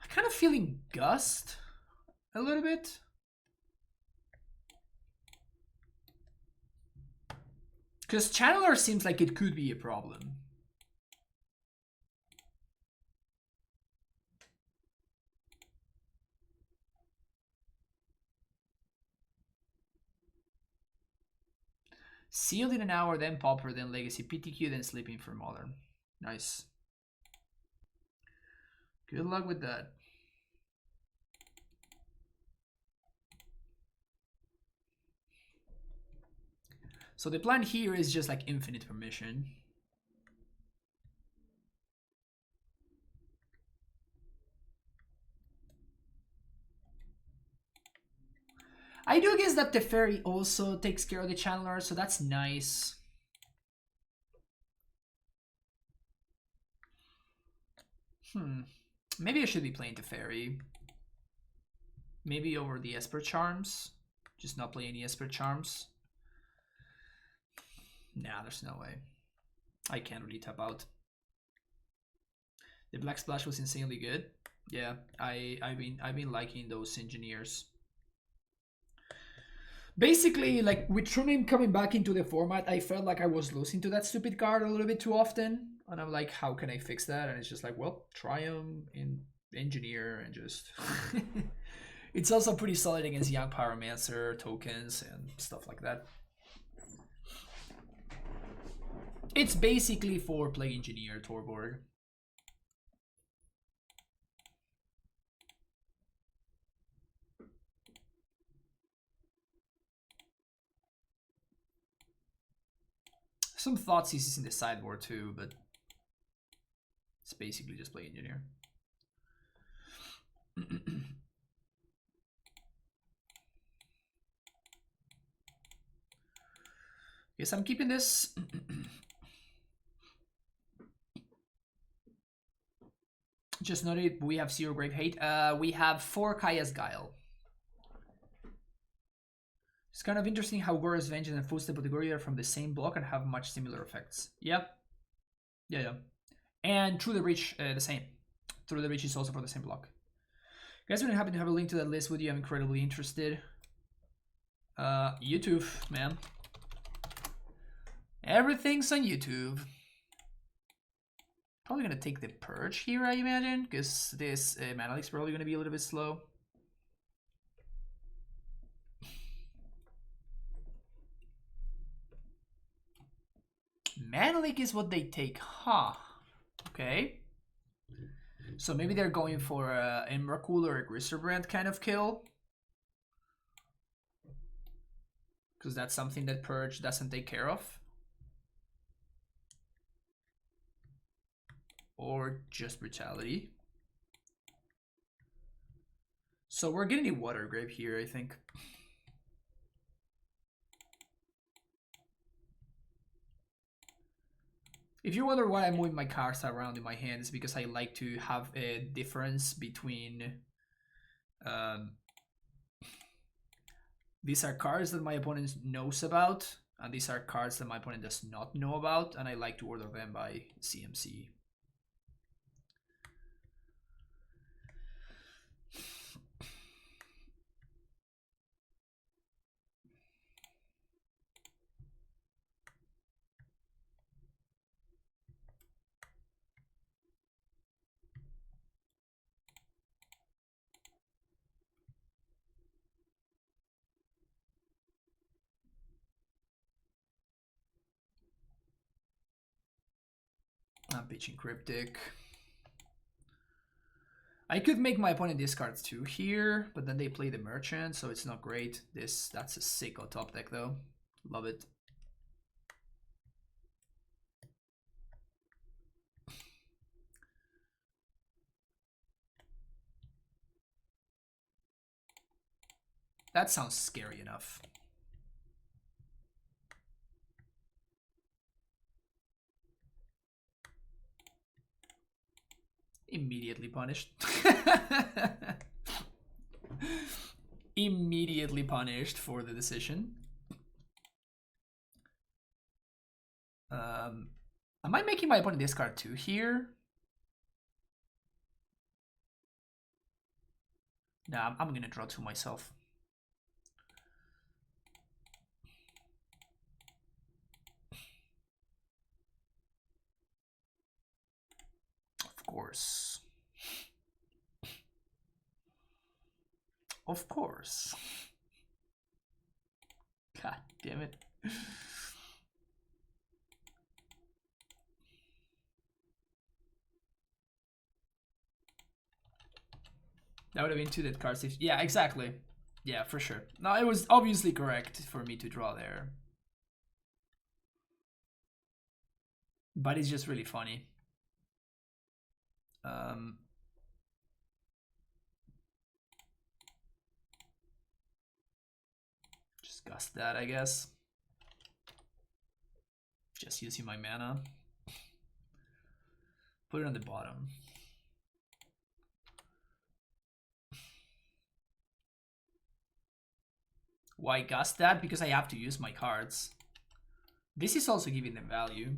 I'm kind of feeling Gust a little bit. Because Channeler seems like it could be a problem. Sealed in an hour, then Pauper, then Legacy PTQ, then Sleeping for Modern. Nice. Good luck with that. So the plan here is just like infinite permission. I do guess that the fairy also takes care of the channeler, so that's nice. Maybe I should be playing the fairy. Maybe over the Esper Charms. Just not play any Esper Charms. Nah, there's no way. I can't really tap out. The Black Splash was insanely good. Yeah, I've been liking those engineers. Basically, like with True Name coming back into the format, I felt like I was losing to that stupid card a little bit too often. And I'm like, how can I fix that? And it's just like, well, try them in Engineer and just... It's also pretty solid against Young Pyromancer tokens and stuff like that. It's basically for Play Engineer Torborg. Some Thoughtseize in the sideboard too, but it's basically just Play Engineer. Guess I'm keeping this. Just noted we have 0 Grave Hate. We have 4 Kaya's Guile. It's kind of interesting how Goryo's Vengeance and Footstep of the Goryo are from the same block and have much similar effects. Yep. Yeah. And Through the Reach, the same. Through the Reach is also for the same block. Guys, when you happen to have a link to that list with you, I'm incredibly interested. YouTube, man. Everything's on YouTube. Probably gonna take the Purge here, I imagine, because this Mana Leak's probably gonna be a little bit slow. Mana Leak is what they take, huh? Okay. So maybe they're going for a Emrakul or a Gristerbrand kind of kill. Because that's something that Purge doesn't take care of. Or just Brutality. So we're getting a Water Grave here, I think. If you wonder why I'm moving my cards around in my hand, it's because I like to have a difference between... these are cards that my opponent knows about, and these are cards that my opponent does not know about, and I like to order them by CMC. I'm pitching Cryptic. I could make my opponent discard 2 here, but then they play the Merchant, so it's not great. That's a sick on top deck though. Love it. That sounds scary enough. Immediately punished. Immediately punished for the decision. Am I making my opponent discard 2 here? Nah, I'm gonna draw 2 myself. Of course. Of course. God damn it. That would have been 2 dead cards if... Yeah, exactly. Yeah, for sure. No, it was obviously correct for me to draw there. But it's just really funny. Gust that, I guess. Just using my mana. Put it on the bottom. Why gust that? Because I have to use my cards. This is also giving them value.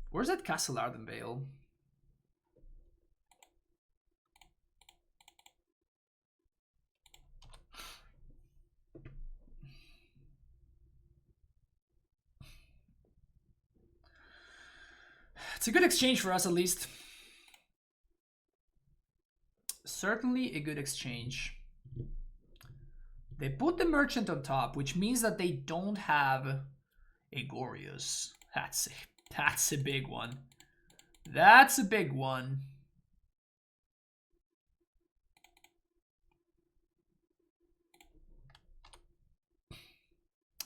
Where's that Castle Ardenvale? It's a good exchange for us, at least. Certainly a good exchange. They put the merchant on top, which means that they don't have a Goryos. That's a big one. That's a big one.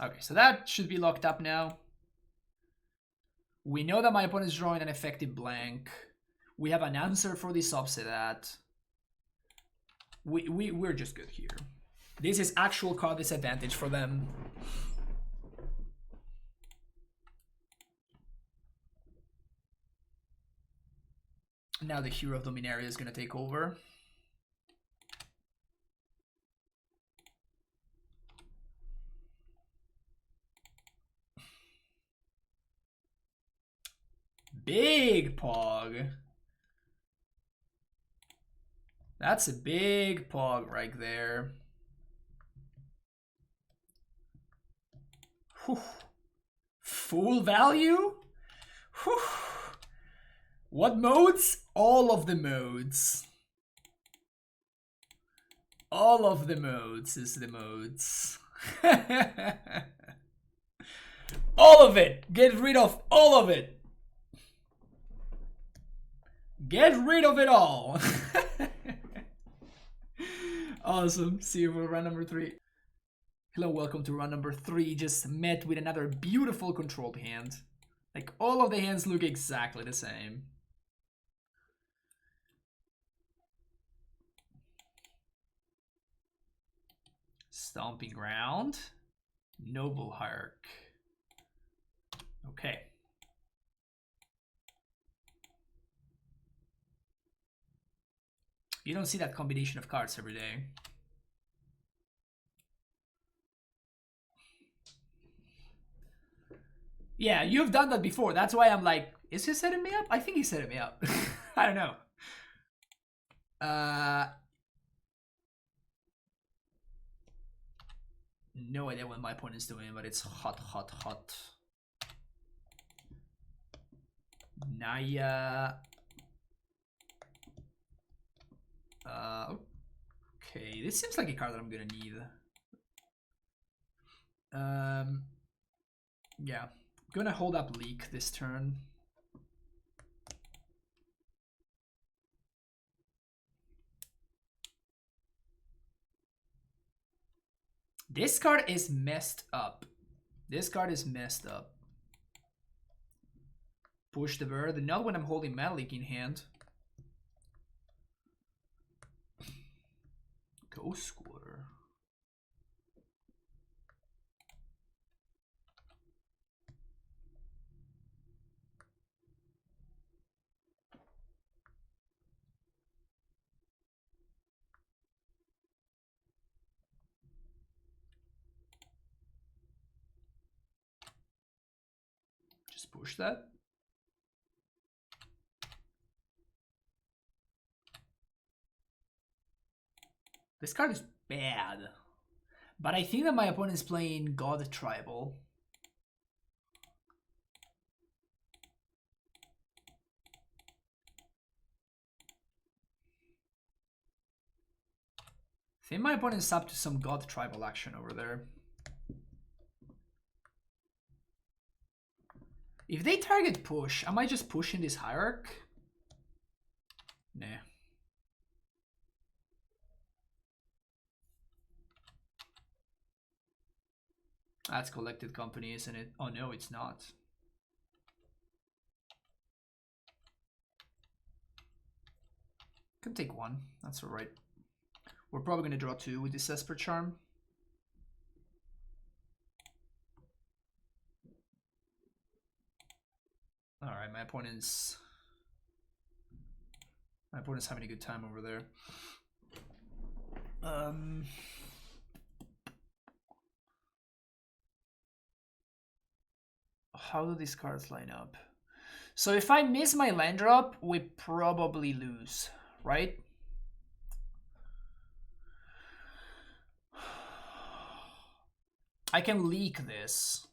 Okay, so that should be locked up now. We know that my opponent is drawing an effective blank. We have an answer for this upset that. We're just good here. This is actual card disadvantage for them. Now the Hero of Dominaria is going to take over. Big Pog. That's a big Pog right there. Whew. Full value? Whew. What modes? All of the modes. All of the modes is the modes. All of it. Get rid of all of it. Get rid of it all. Awesome. See you for round number 3. Hello, welcome to round number 3. Just met with another beautiful controlled hand. Like, all of the hands look exactly the same. Stomping Ground. Noble Hierarch. Okay. You don't see that combination of cards every day. Yeah, you've done that before. That's why I'm like, is he setting me up? I think he's setting me up. I don't know. No idea what my opponent is doing, but it's hot, hot, hot. Naya. Okay, this seems like a card that I'm gonna need. Yeah, gonna hold up Leak this turn. This card is messed up. This card is messed up. Push the bird, not when I'm holding Mana Leak in hand. Ghost Squatter. Just push that. This card is bad. But I think that my opponent is playing God Tribal. I think my opponent is up to some God Tribal action over there. If they target push, am I just pushing this Hierarch? Nah. That's Collected Company, isn't it? Oh no, it's not. Can take one. That's alright. We're probably going to draw 2 with this Esper Charm. Alright, my opponent's having a good time over there. How do these cards line up? So if I miss my land drop, we probably lose, right? I can leak this.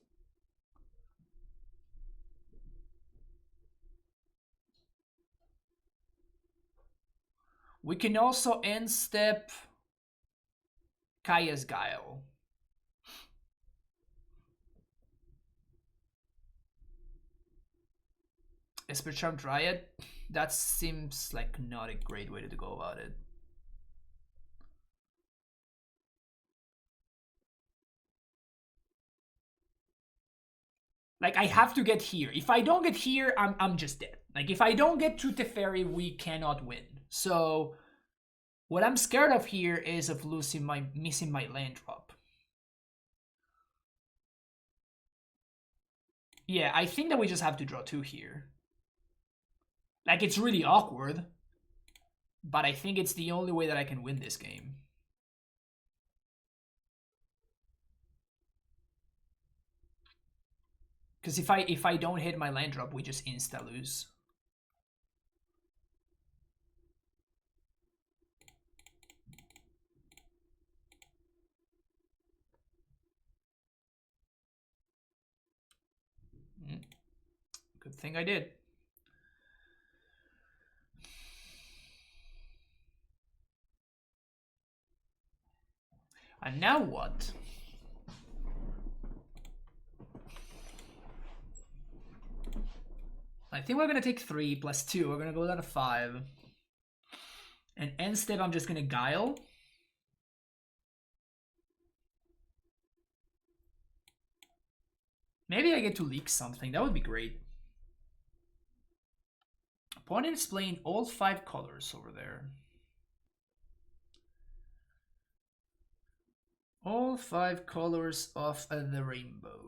We can also end step Kaya's Guile. Esper Charm Dryad? That seems like not a great way to go about it. Like, I have to get here. If I don't get here, I'm just dead. Like, if I don't get to Teferi, we cannot win. So, what I'm scared of here is of missing my land drop. Yeah, I think that we just have to draw 2 here. Like, it's really awkward, but I think it's the only way that I can win this game. Because if I don't hit my land drop, we just insta lose. Good thing I did. And now what? I think we're going to take 3 plus 2. We're going to go down to 5. And end step, I'm just going to Guile. Maybe I get to leak something. That would be great. Opponent is playing all 5 colors over there. All 5 colors of the rainbow.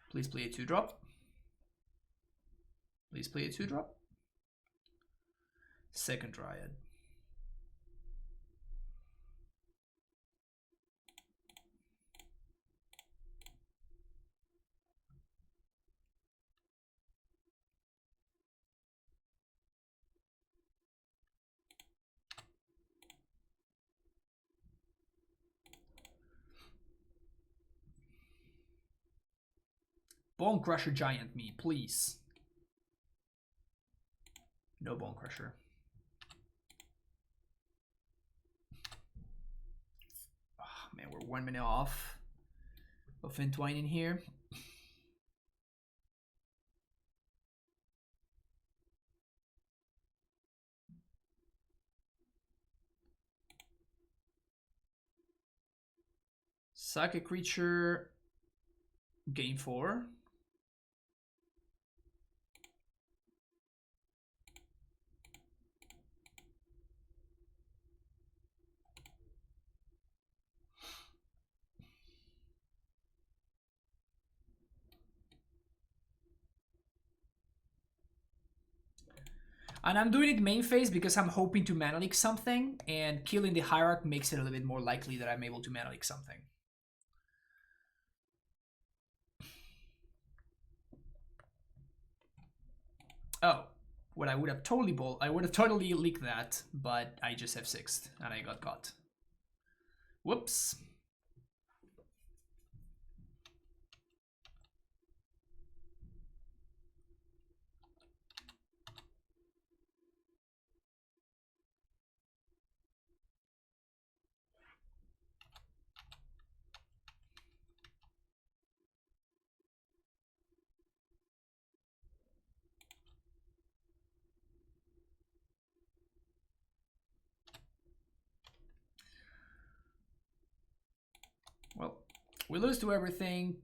Please play a 2-drop. Please play a 2-drop. Second Dryad. Bone Crusher Giant me, please. No Bone Crusher. Oh, man, we're 1 minute off of entwining here. Sack a creature. Game 4. And I'm doing it main phase because I'm hoping to mana leak something, and killing the Hierarch makes it a little bit more likely that I'm able to mana leak something. Oh, what I would have totally leaked that, but I just F6'd and I got caught. Whoops. We lose to everything.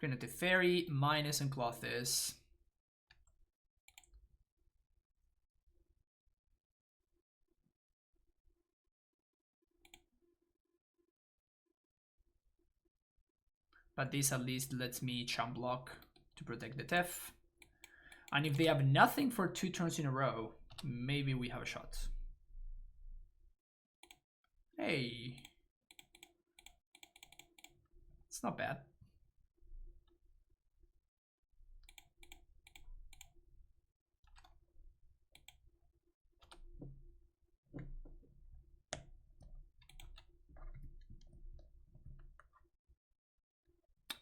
Gonna to Fairy, minus and cloth this. But this at least lets me chump block to protect the Tef. And if they have nothing for 2 turns in a row, maybe we have a shot. Hey. It's not bad.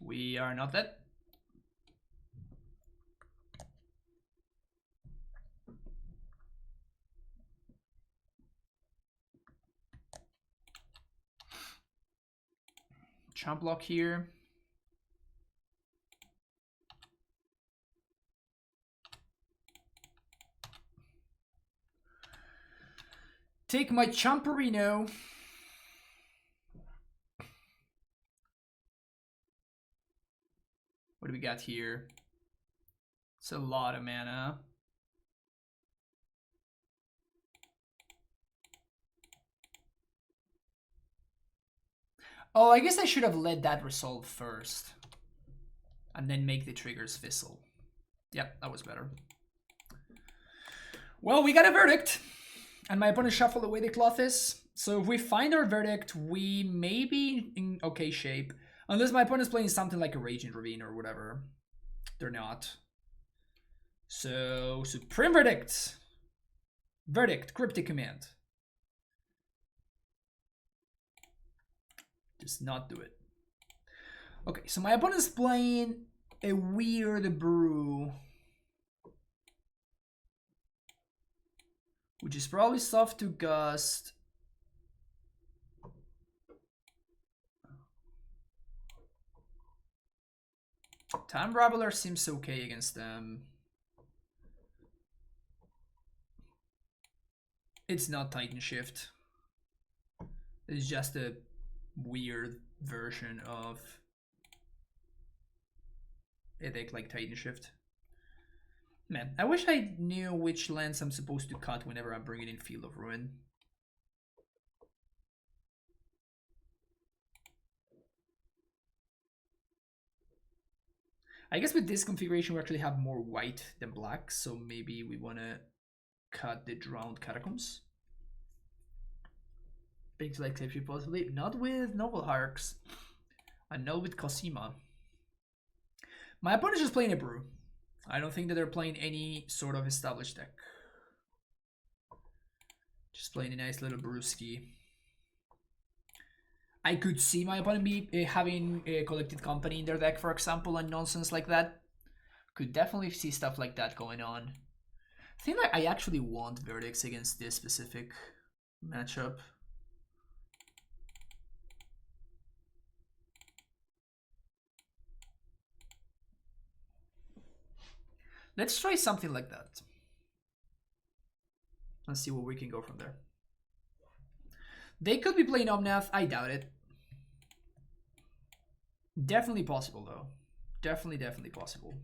We are not dead. Chump block here. Take my Chumperino. What do we got here? It's a lot of mana. Oh, I guess I should have let that resolve first. And then make the triggers fizzle. Yep, that was better. Well, we got a verdict. And my opponent shuffled away the Clothes. So if we find our verdict, we may be in okay shape. Unless my opponent's playing something like a Raging Ravine or whatever. They're not. So, Supreme Verdict. Verdict, Cryptic Command. Does not do it. Okay, so my opponent's playing a weird brew. Which is probably soft to gust. Time Raveler seems okay against them. It's not Titan Shift. It's just a weird version of a deck like Titan Shift. Man, I wish I knew which lands I'm supposed to cut whenever I'm bringing in Field of Ruin. I guess with this configuration we actually have more white than black, so maybe we want to cut the Drowned Catacombs. Things like Safety possibly. Not with Noble Hierarchs. And not with Cosima. My opponent's just playing a brew. I don't think that they're playing any sort of established deck. Just playing a nice little brewski. I could see my opponent be having a Collected Company in their deck, for example, and nonsense like that. Could definitely see stuff like that going on. I think that I actually want verdicts against this specific matchup. Let's try something like that. Let's see where we can go from there. They could be playing Omnath. I doubt it. Definitely possible, though. Definitely possible.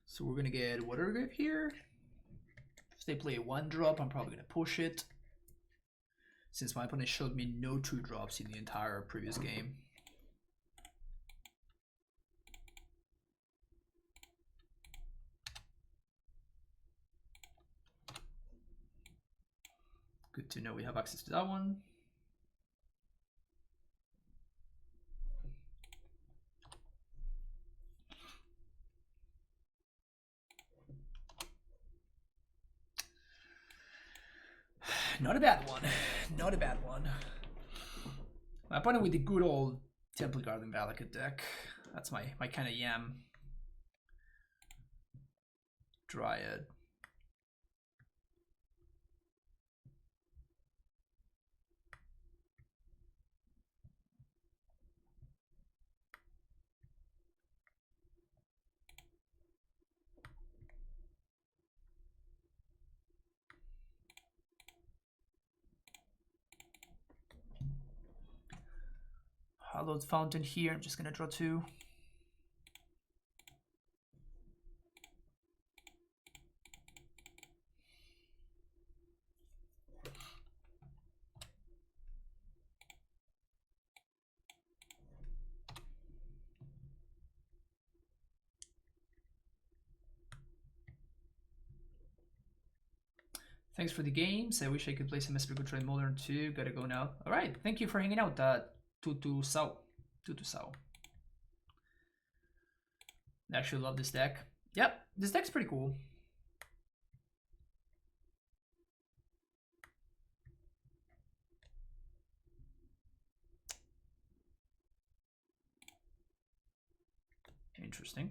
So we're going to get Water Grip here. If they play a 1-drop, I'm probably going to push it. Since my opponent showed me no 2-drops in the entire previous game. Good to know we have access to that one. Not a bad one. Not a bad one. My opponent with the good old Temple Garden Valakut deck. That's my kind of yam. Dryad. Hallowed Fountain here. I'm just gonna draw 2. Thanks for the games. I wish I could play some Esper Control in Modern 2. Gotta go now. Alright, thank you for hanging out, Tutu Sao. I actually love this deck. Yep, this deck's pretty cool. Interesting.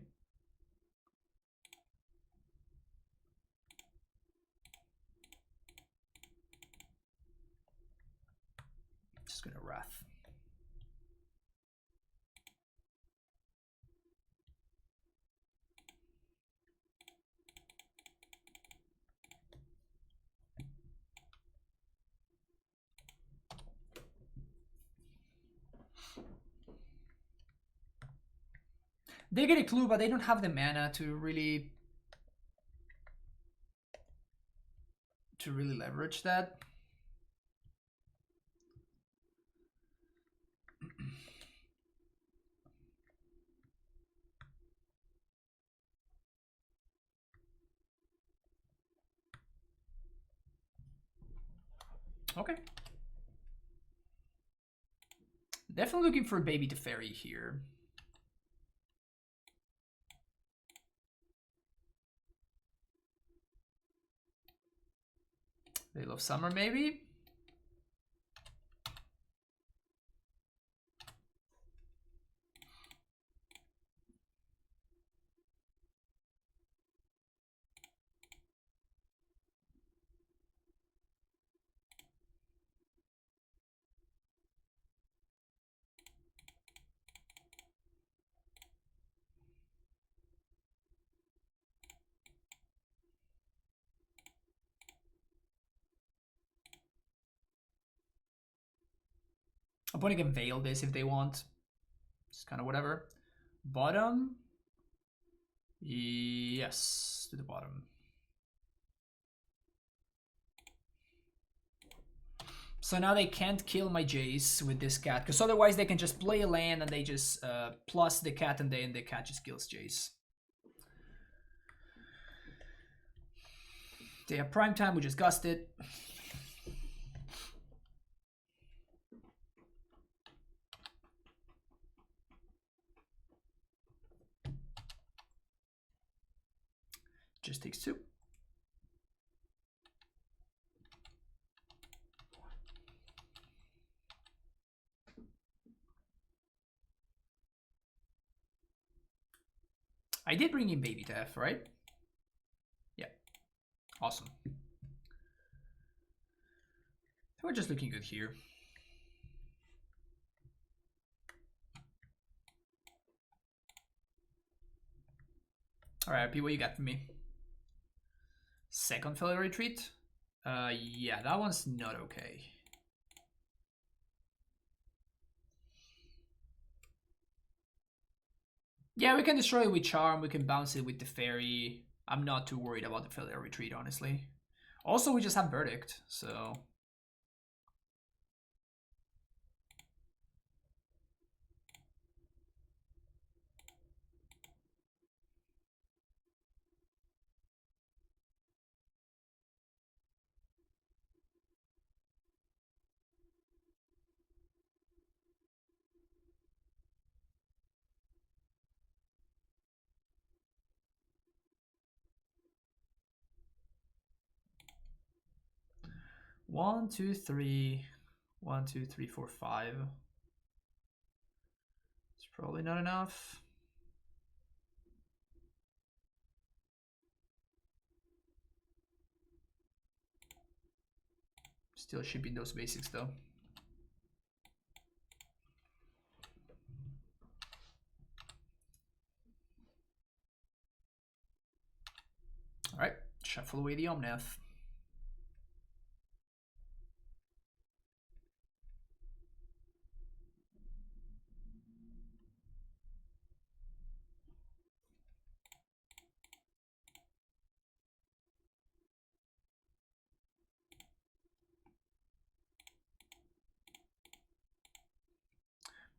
Just gonna Wrath. They get a clue, but they don't have the mana to really leverage that. Okay. Definitely looking for a baby to fairy here. They love summer, maybe? Opponent can veil this if they want. Just kind of whatever. Bottom. Yes, to the bottom. So now they can't kill my Jace with this cat, because otherwise they can just play a land and they just plus the cat, and then the cat just kills Jace. They have prime time, we just gust it. Just takes 2. I did bring in Baby to F, right? Yeah. Awesome. We're just looking good here. Alright, P, what you got for me? Second failure retreat? Yeah, that one's not okay. Yeah, we can destroy it with Charm, we can bounce it with the Fairy. I'm not too worried about the failure retreat, honestly. Also, we just have Verdict, so... One, two, three. 1, 2, 3, 4, 5. It's probably not enough. Still shipping those basics though. Alright, shuffle away the Omnath.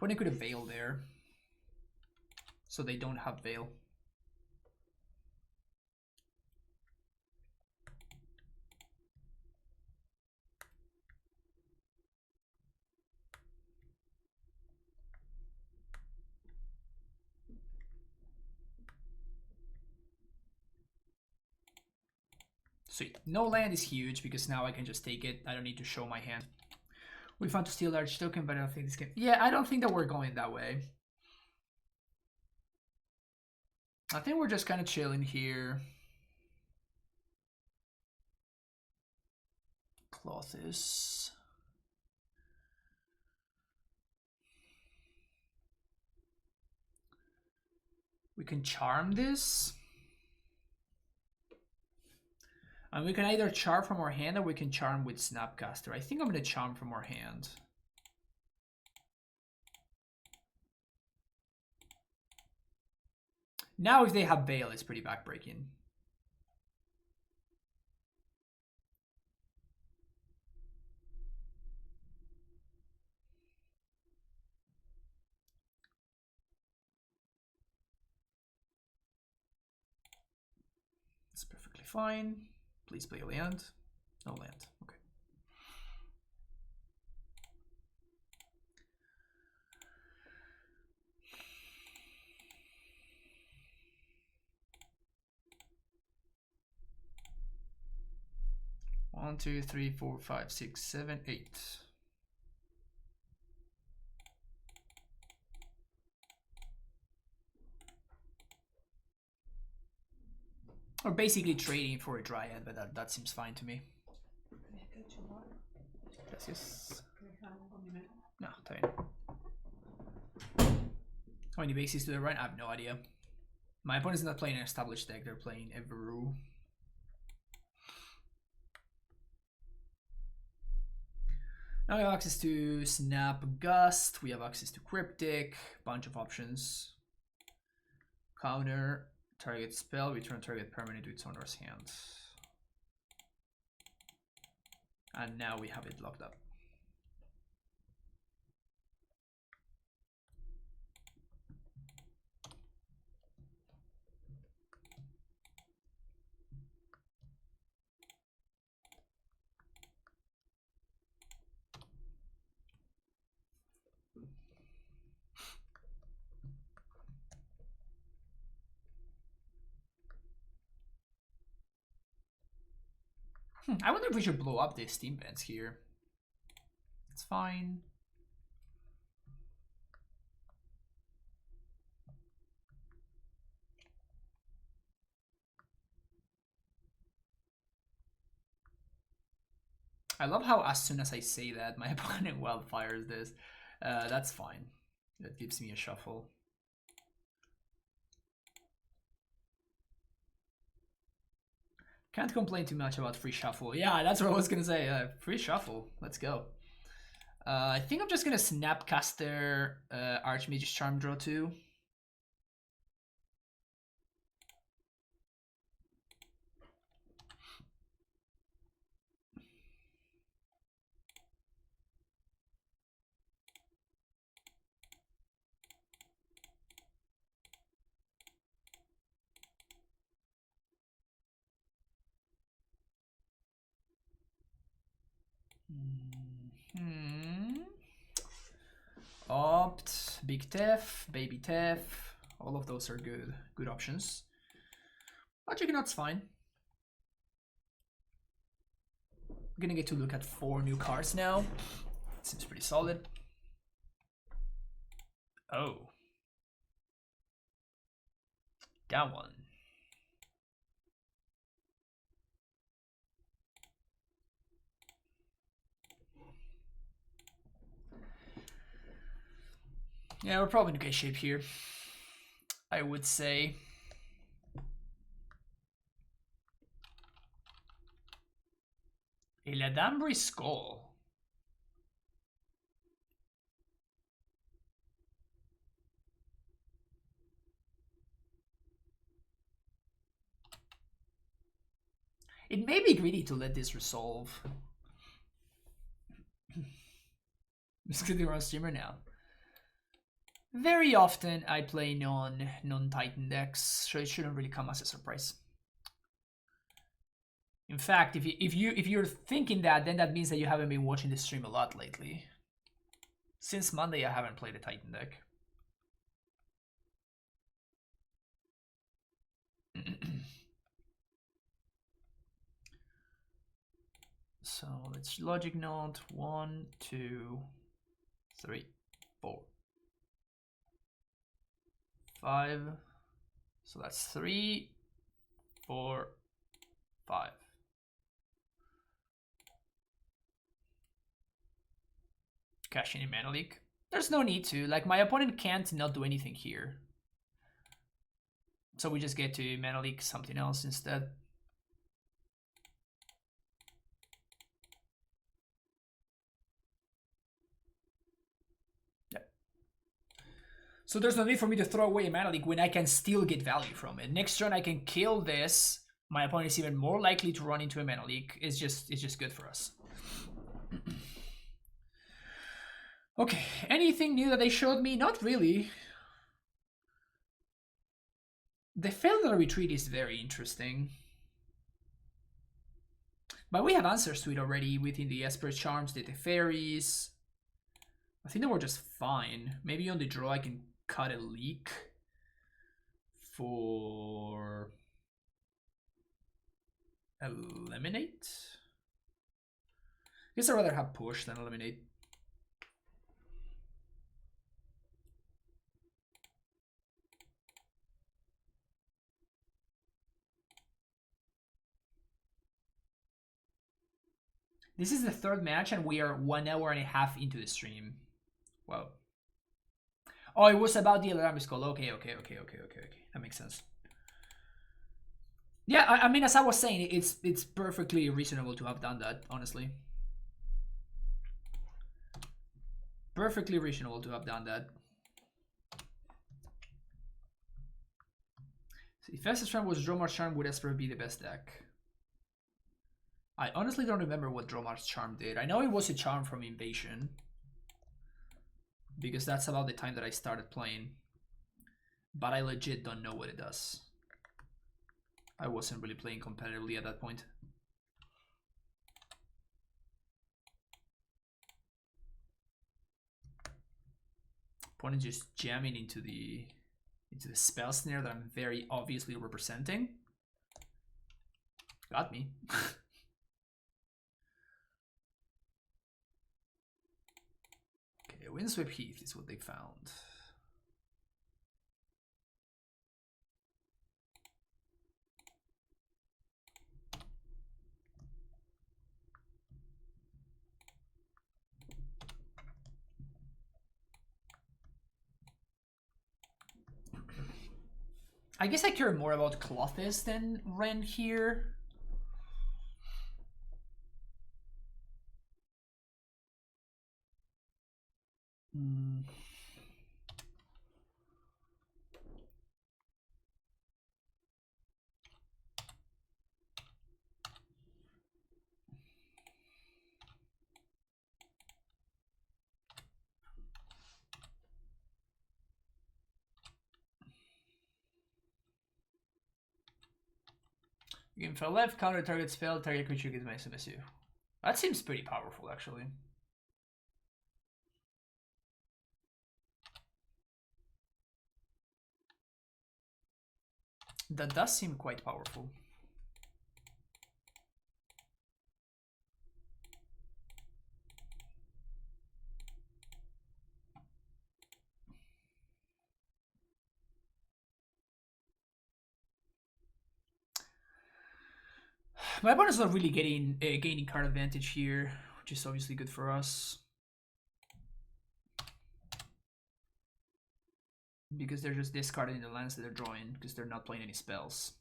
Opponent could have Veil there. So they don't have Veil. Sweet. No land is huge because now I can just take it. I don't need to show my hand. We found to steal large token, but I don't think this can... Yeah, I don't think that we're going that way. I think we're just kind of chilling here. Clothes. We can charm this. And we can either charm from our hand or we can charm with Snapcaster. I think I'm going to charm from our hand. Now if they have Veil, it's pretty backbreaking. It's perfectly fine. Please play a land. No land. Okay. One, two, three, four, five, six, seven, 8. Or basically trading for a Dryad, but that seems fine to me. Gracias. No, está bien. How many bases do they run? I have no idea. My opponent's not playing an established deck, they're playing Everu. Now we have access to Snap Gust, we have access to Cryptic, bunch of options. Counter, target spell, return target permanent to its owner's hand. And now we have it locked up. I wonder if we should blow up these steam vents here. It's fine. I love how as soon as I say that, my opponent wildfires this. That's fine. That gives me a shuffle. Can't complain too much about free shuffle. Yeah, that's what I was gonna say. Free shuffle. Let's go. I think I'm just gonna Snapcaster Archmage's Charm draw 2. Opt, Big Tef, Baby Tef, all of those are good options. Juggernaut's fine. I'm gonna get to look at 4 new cards now. Seems pretty solid. Oh. That one. Yeah, we're probably in good shape here, I would say. A Ladambri Skull. It may be greedy to let this resolve. I'm just gonna run streamer now. Very often I play non-Titan decks, so it shouldn't really come as a surprise. In fact, if you're thinking that, then that means that you haven't been watching the stream a lot lately. Since Monday, I haven't played a Titan deck. So let's logic node 1, 2, 3, 4, 5. So that's 3, 4, 5. Cashing in Mana Leak. There's no need to. Like, my opponent can't not do anything here. So we just get to Mana Leak something else instead. Yeah. So there's no need for me to throw away a Mana Leak when I can still get value from it. Next turn I can kill this. My opponent is even more likely to run into a Mana Leak. It's just good for us. Okay, anything new that they showed me? Not really. The Failure Retreat is very interesting. But we have answers to it already within the Esper Charms, the Fairies. I think they were just fine. Maybe on the draw I can cut a leak for Eliminate. I guess I'd rather have Push than Eliminate. This is the third match and we are 1 hour and a half into the stream. Wow. Oh, it was about the alarm call. Okay. That makes sense. Yeah, I mean, as I was saying, it's perfectly reasonable to have done that, honestly. Perfectly reasonable to have done that. So if Esper's Charm was Dromar's Charm, would Esper be the best deck? I honestly don't remember what Dromar's Charm did. I know it was a charm from Invasion, because that's about the time that I started playing. But I legit don't know what it does. I wasn't really playing competitively at that point. Opponent just jamming into the spell snare that I'm very obviously representing. Got me. Okay, Windswept Heath is what they found. I guess I care more about Clothis than Ren here. Game for left, counter target spell, target creature gets my submissive. That seems pretty powerful, actually. That does seem quite powerful. My opponent's not really gaining card advantage here, which is obviously good for us. Because they're just discarding the lands that they're drawing, because they're not playing any spells.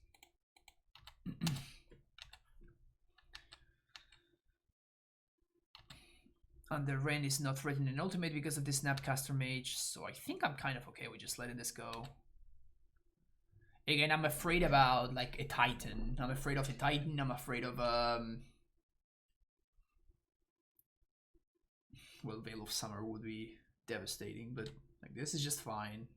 And the Ren is not threatening an ultimate because of the Snapcaster Mage, so I think I'm kind of okay with just letting this go. Again, I'm afraid about like a Titan. I'm afraid of a Titan. I'm afraid of well, Veil of Summer would be devastating, but Like, this is just fine.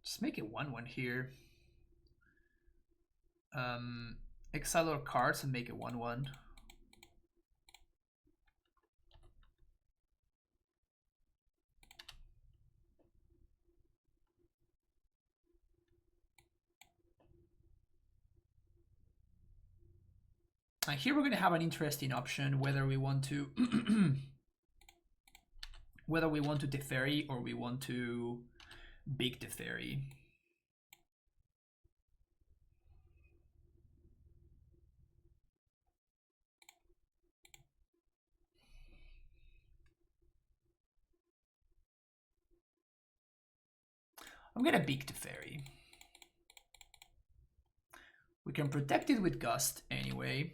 Just make it 1/1 here. Exile our cards and make it 1/1. And here we're going to have an interesting option whether we want to whether we want to Teferi or we want to big Teferi. I'm gonna big Teferi. We can protect it with Gust anyway.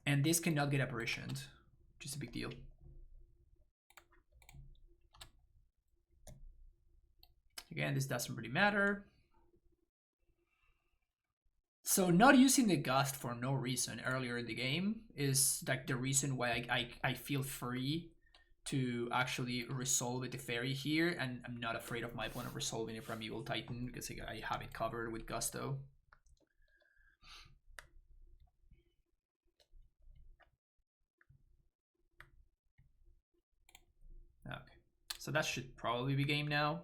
And this cannot get apparitioned, which is a big deal. Again, this doesn't really matter. So not using the Gust for no reason earlier in the game is like the reason why I feel free to actually resolve the Teferi here, and I'm not afraid of my opponent resolving it from Evil Titan because I have it covered with Gusto. Okay, so that should probably be game now.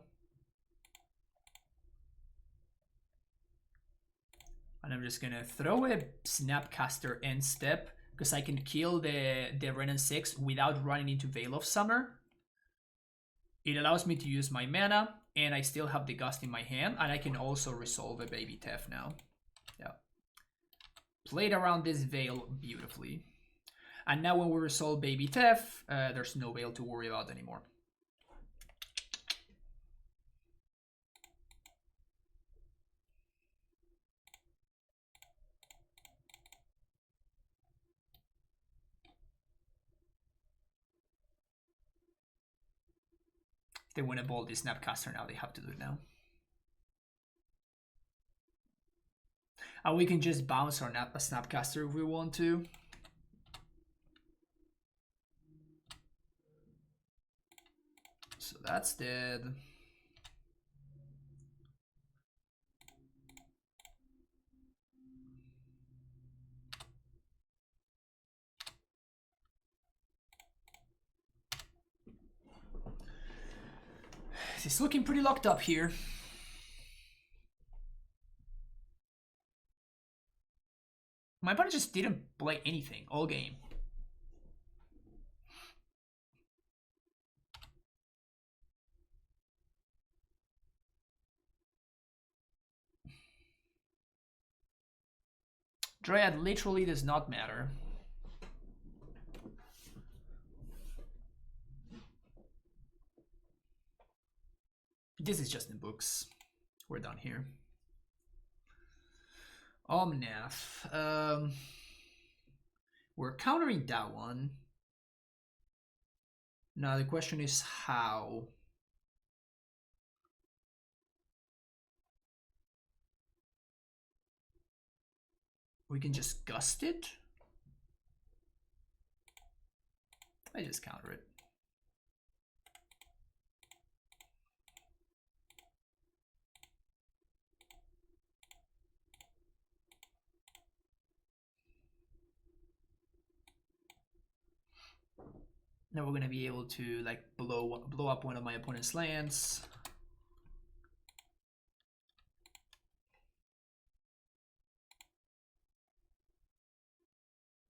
And I'm just gonna throw a Snapcaster end step because I can kill the Renan 6 without running into Veil of Summer. It allows me to use my mana, and I still have the Gust in my hand, and I can also resolve a Baby Tef now. Yeah. Played around this Veil beautifully. And now when we resolve Baby Tef, there's no Veil to worry about anymore. If they want to bolt this Snapcaster now, they have to do it now. And we can just bounce our Snapcaster if we want to. So that's dead. He's looking pretty locked up here. My opponent just didn't play anything all game. Dryad literally does not matter. This is just in books. We're done here. Omnath. We're countering that one. Now the question is how. We can just Gust it. I just counter it. Now we're gonna be able to like blow up one of my opponent's lands.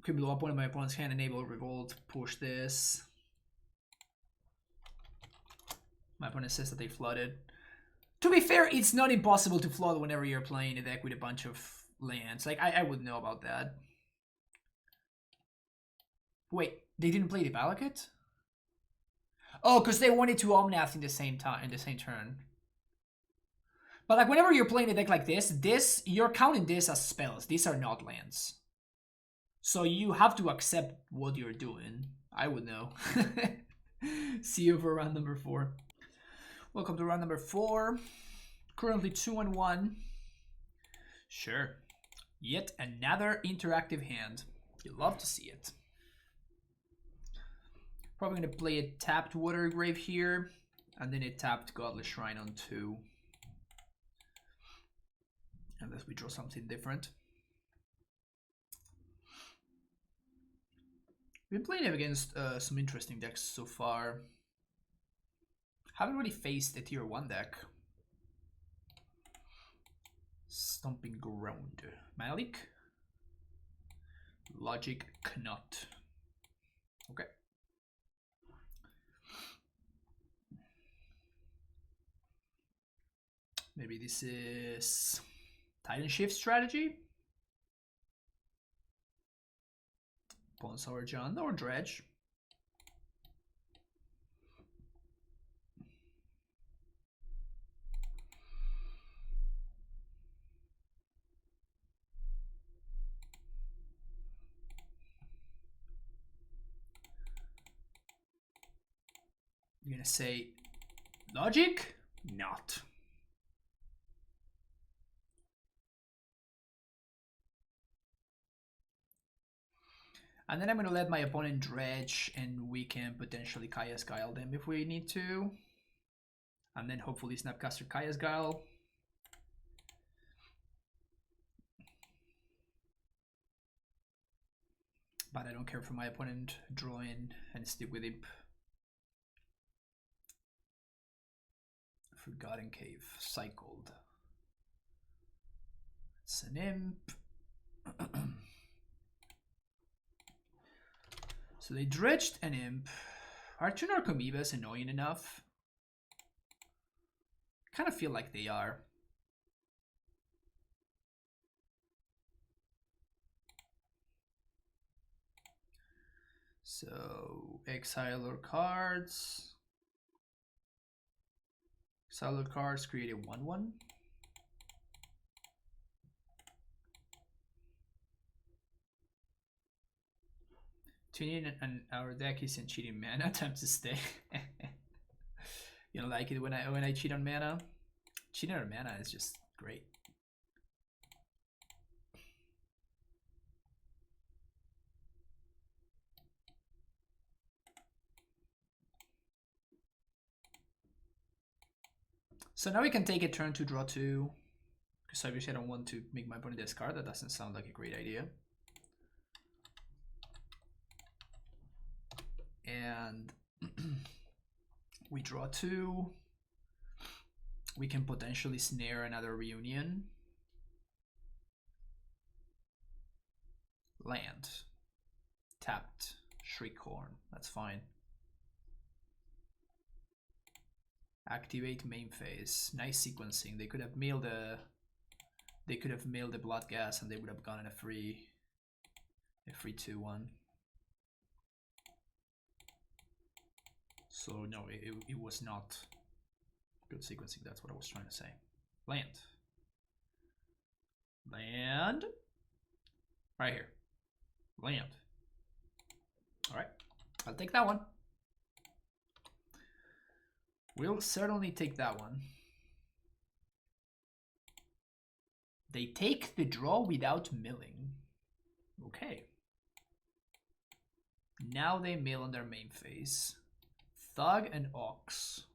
Could blow up one of my opponent's hand, enable revolt, push this. My opponent says that they flooded. To be fair, it's not impossible to flood whenever you're playing a deck with a bunch of lands. Like I would know about that. Wait, they didn't play the Valakut? Oh, because they wanted to Omnath in the same time, in the same turn. But like whenever you're playing a deck like this, you're counting this as spells. These are not lands. So you have to accept what you're doing. I would know. See you for round number 4. Welcome to round number 4. Currently 2-1. Sure. Yet another interactive hand. You love to see it. Probably going to play a tapped Water Grave here. And then a tapped Godless Shrine on 2. Unless we draw something different. We've been playing it against some interesting decks so far. Haven't really faced a tier 1 deck. Stomping Ground. Malik. Logic Knot. Okay. Maybe this is Titan Shift strategy. Ponsauer John or Dredge. You're gonna say Logic? Not. And then I'm gonna let my opponent dredge, and we can potentially Kaya's Guile them if we need to. And then hopefully Snapcaster Kaya's Guile. But I don't care for my opponent drawing and stick with Imp. Forgotten Cave, cycled. It's an Imp. So they dredged an Imp. Are two Narcomoebas annoying enough? I kind of feel like they are. So exile our cards. Exile our cards, create a 1/1. Tuning and our deck isn't cheating mana. Time to stay. You don't like it when I cheat on mana? Cheating on mana is just great. So now we can take a turn to draw 2. Because obviously I don't want to make my opponent discard. That doesn't sound like a great idea. And we draw 2. We can potentially snare another reunion. Land. Tapped. Shriekhorn. That's fine. Activate main phase. Nice sequencing. They could have mailed the blood gas and they would have gotten a free 2/1. So no, it was not good sequencing. That's what I was trying to say. Land. Land. Right here. Land. Alright. I'll take that one. We'll certainly take that one. They take the draw without milling. Okay. Now they mill on their main phase. Thug and Ox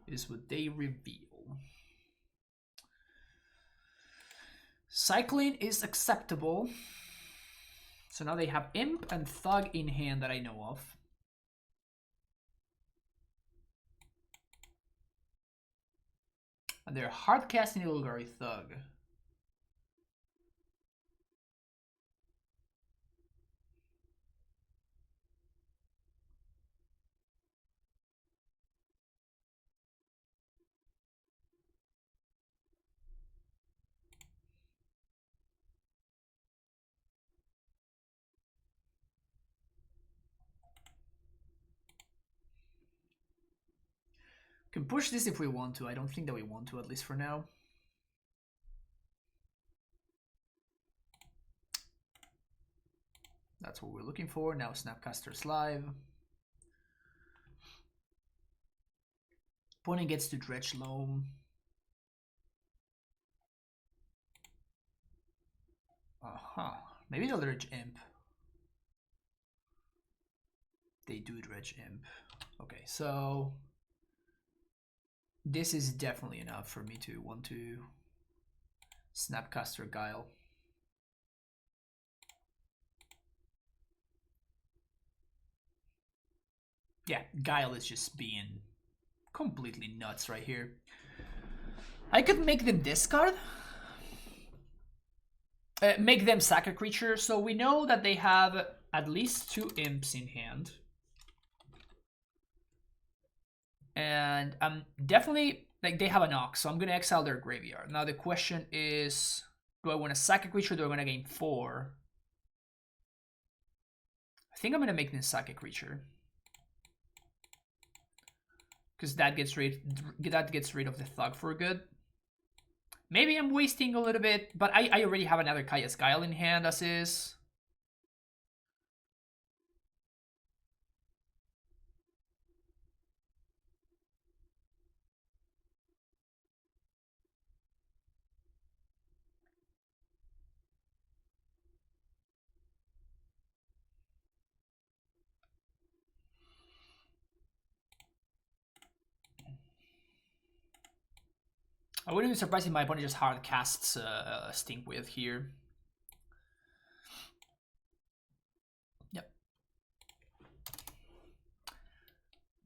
is what they reveal. Cycling is acceptable. So now they have Imp and Thug in hand that I know of. And they're hard casting Ilgari Thug. Can push this if we want to. I don't think that we want to, at least for now. That's what we're looking for. Now Snapcaster's live. Opponent gets to Dredge Loam. Maybe they'll Dredge Imp. They do Dredge Imp. Okay, so this is definitely enough for me to want to Snapcaster Guile. Yeah, Guile is just being completely nuts right here. I could make them discard. Make them sack a creature. So we know that they have at least 2 imps in hand. And I'm definitely, like, they have an Ox, so I'm going to exile their graveyard. Now the question is, do I want to sack a creature or do I want to gain 4? I think I'm going to make them sack a creature. Because that gets rid of the Thug for good. Maybe I'm wasting a little bit, but I already have another Kaya's Guile in hand as is. I wouldn't be surprised if my opponent just hard casts Stink with here. Yep.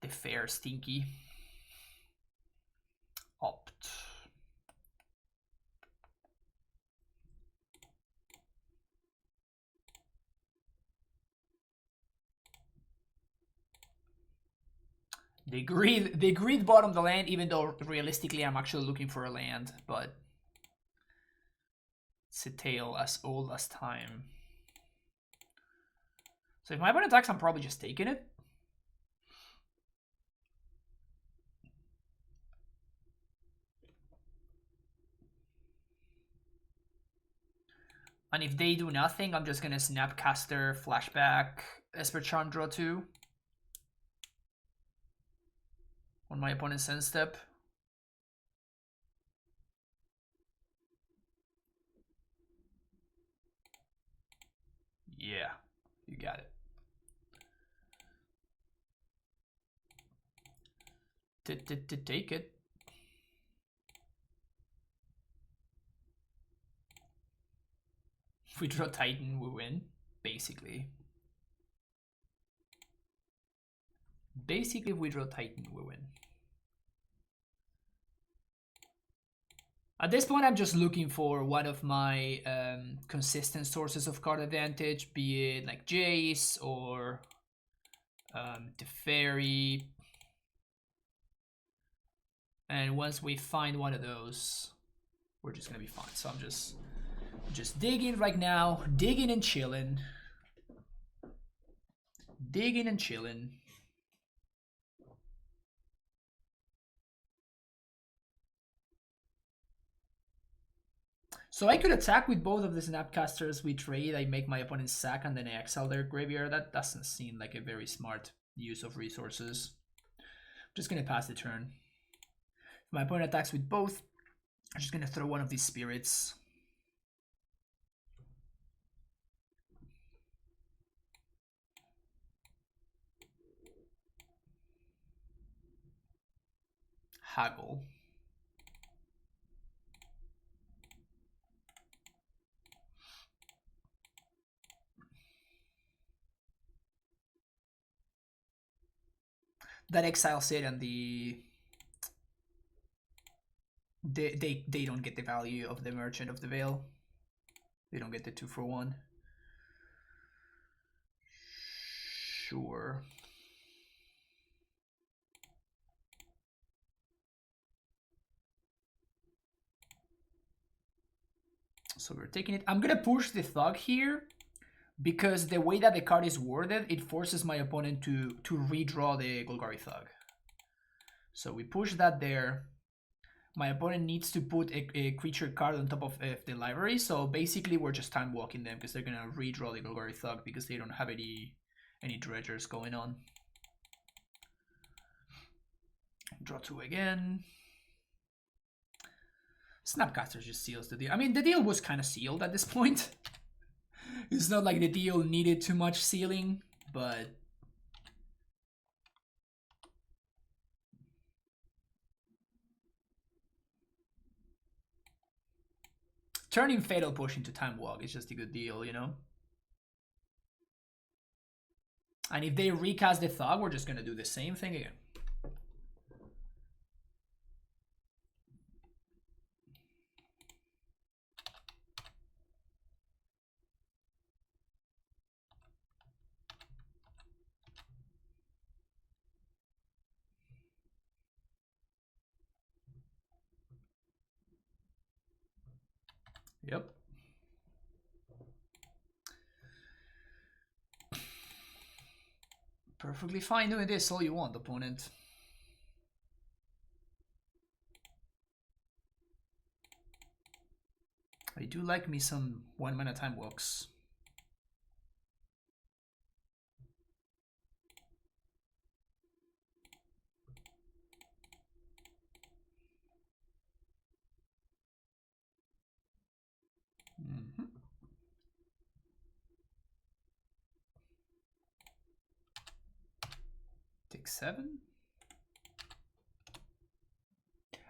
The fair Stinky. Opt. They greed bottom the land, even though realistically I'm actually looking for a land, but it's a tale as old as time. So if my opponent attacks, I'm probably just taking it. And if they do nothing, I'm just gonna Snapcaster, Flashback, Esper Charm, draw 2. On my opponent's end step. Yeah, you got it. Take it. If we draw Titan, we win, basically. Basically, if we draw Titan, we win. At this point, I'm just looking for one of my consistent sources of card advantage, be it like Jace or the Fairy. And once we find one of those, we're just gonna be fine. So I'm just digging right now, digging and chilling. Digging and chilling. So I could attack with both of the Snapcasters. We trade, I make my opponent sack and then I exile their graveyard. That doesn't seem like a very smart use of resources. I'm just gonna pass the turn. If my opponent attacks with both, I'm just gonna throw one of these spirits. Haggle. That exiles it and they don't get the value of the Merchant of the Veil. They don't get the 2-for-1. Sure. So we're taking it. I'm gonna push the Thug here because the way that the card is worded, it forces my opponent to redraw the Golgari Thug. So we push that there. My opponent needs to put a creature card on top of the library, so basically we're just time walking them because they're gonna redraw the Golgari Thug because they don't have any dredgers going on. Draw 2 again. Snapcaster just seals the deal. I mean, the deal was kind of sealed at this point. It's not like the deal needed too much sealing, but turning Fatal Push into Time Walk is just a good deal, you know? And if they recast the Thug, we're just gonna do the same thing again. Yep. Perfectly fine doing this all you want, opponent. I do like me some 1-mana time walks. Take 7.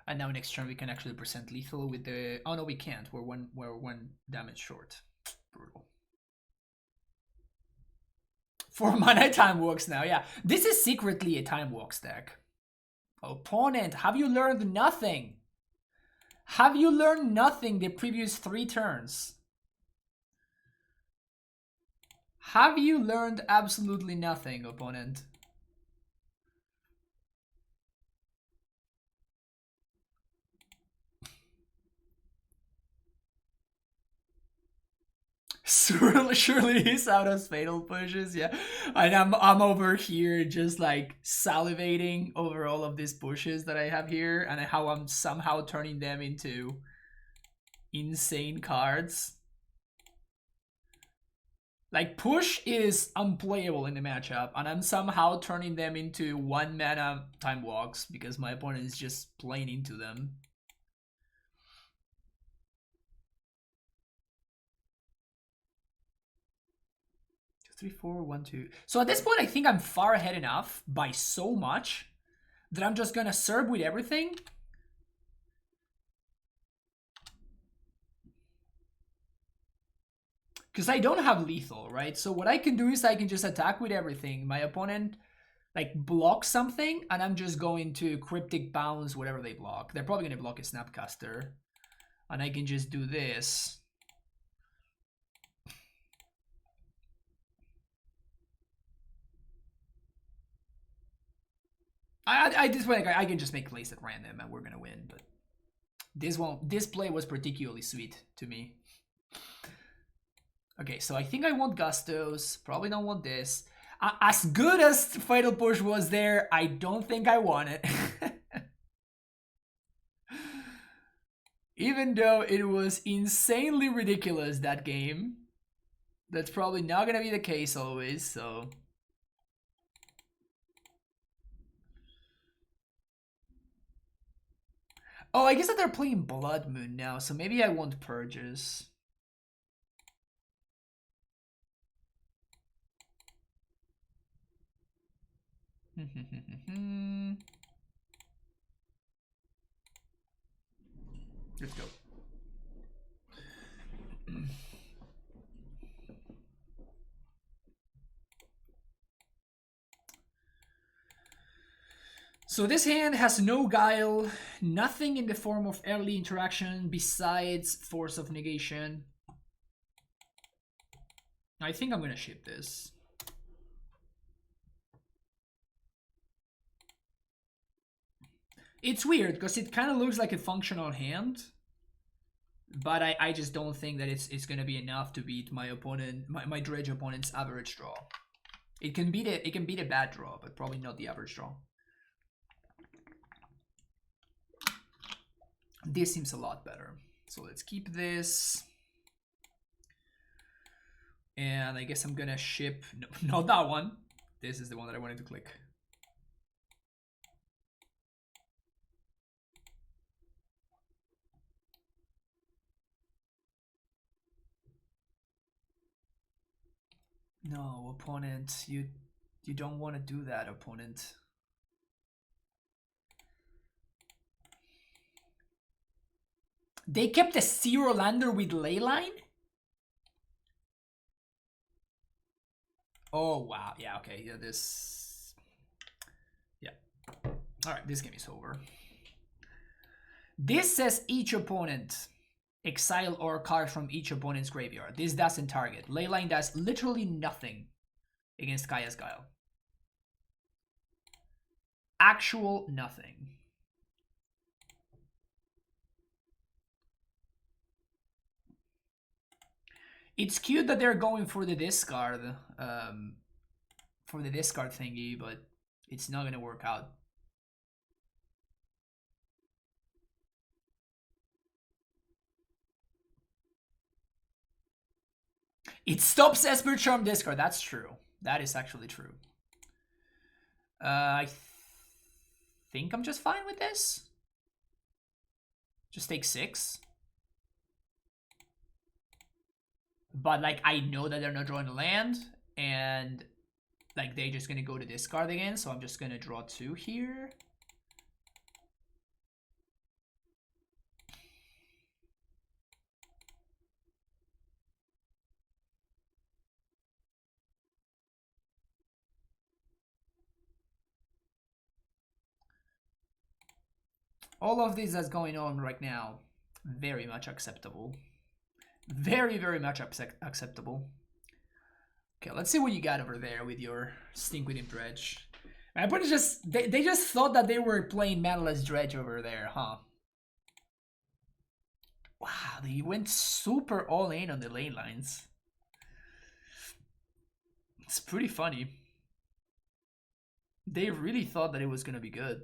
And now next turn we can actually present lethal with the... Oh no, we can't. We're one damage short. Brutal. 4 mana time walks now, yeah. This is secretly a time walk stack. Opponent, have you learned nothing? Have you learned nothing the previous 3 turns? Have you learned absolutely nothing, opponent? Surely he's out of fatal pushes, yeah. And I'm over here just like salivating over all of these pushes that I have here and how I'm somehow turning them into insane cards. Like push is unplayable in the matchup and I'm somehow turning them into 1 mana time walks because my opponent is just playing into them. 3, 4, 1, 2. So at this point, I think I'm far ahead enough by so much that I'm just gonna serve with everything. Because I don't have lethal, right? So what I can do is I can just attack with everything. My opponent like blocks something and I'm just going to Cryptic Bounce whatever they block. They're probably gonna block a Snapcaster. And I can just do this. At this point, I can just make plays at random and we're gonna win. But this play was particularly sweet to me. Okay, so I think I want Gustos. Probably don't want this. As good as Fatal Push was there, I don't think I want it. Even though it was insanely ridiculous that game. That's probably not gonna be the case always, so... Oh, I guess that they're playing Blood Moon now, so maybe I want Purges. Let's go. So this hand has no guile, nothing in the form of early interaction besides Force of Negation. I think I'm gonna ship this. It's weird because it kind of looks like a functional hand, but I just don't think that it's gonna be enough to beat my opponent, my Dredge opponent's average draw. It can beat a bad draw, but probably not the average draw. This seems a lot better. So let's keep this. And I guess I'm gonna ship, no, not that one. This is the one that I wanted to click. No, opponent, you don't want to do that, opponent. They kept a 0 lander with Leyline? Oh, wow. Yeah, okay. Yeah, this... Yeah. Alright, this game is over. This says each opponent exile or card from each opponent's graveyard. This doesn't target. Leyline does literally nothing against Kaya's Guile. Actual nothing. It's cute that they're going for the discard, thingy, but it's not gonna work out. It stops Esper Charm discard. That's true. That is actually true. I think I'm just fine with this. Just take 6. But like I know that they're not drawing a land, and like they're just gonna go to discard again, so I'm just gonna draw 2 here. All of this that's going on right now, very much acceptable. Very, very much acceptable. Okay, let's see what you got over there with your Stink Within Dredge. I put it just they just thought that they were playing Manaless Dredge over there, huh? Wow, they went super all in on the lane lines. It's pretty funny. They really thought that it was gonna be good.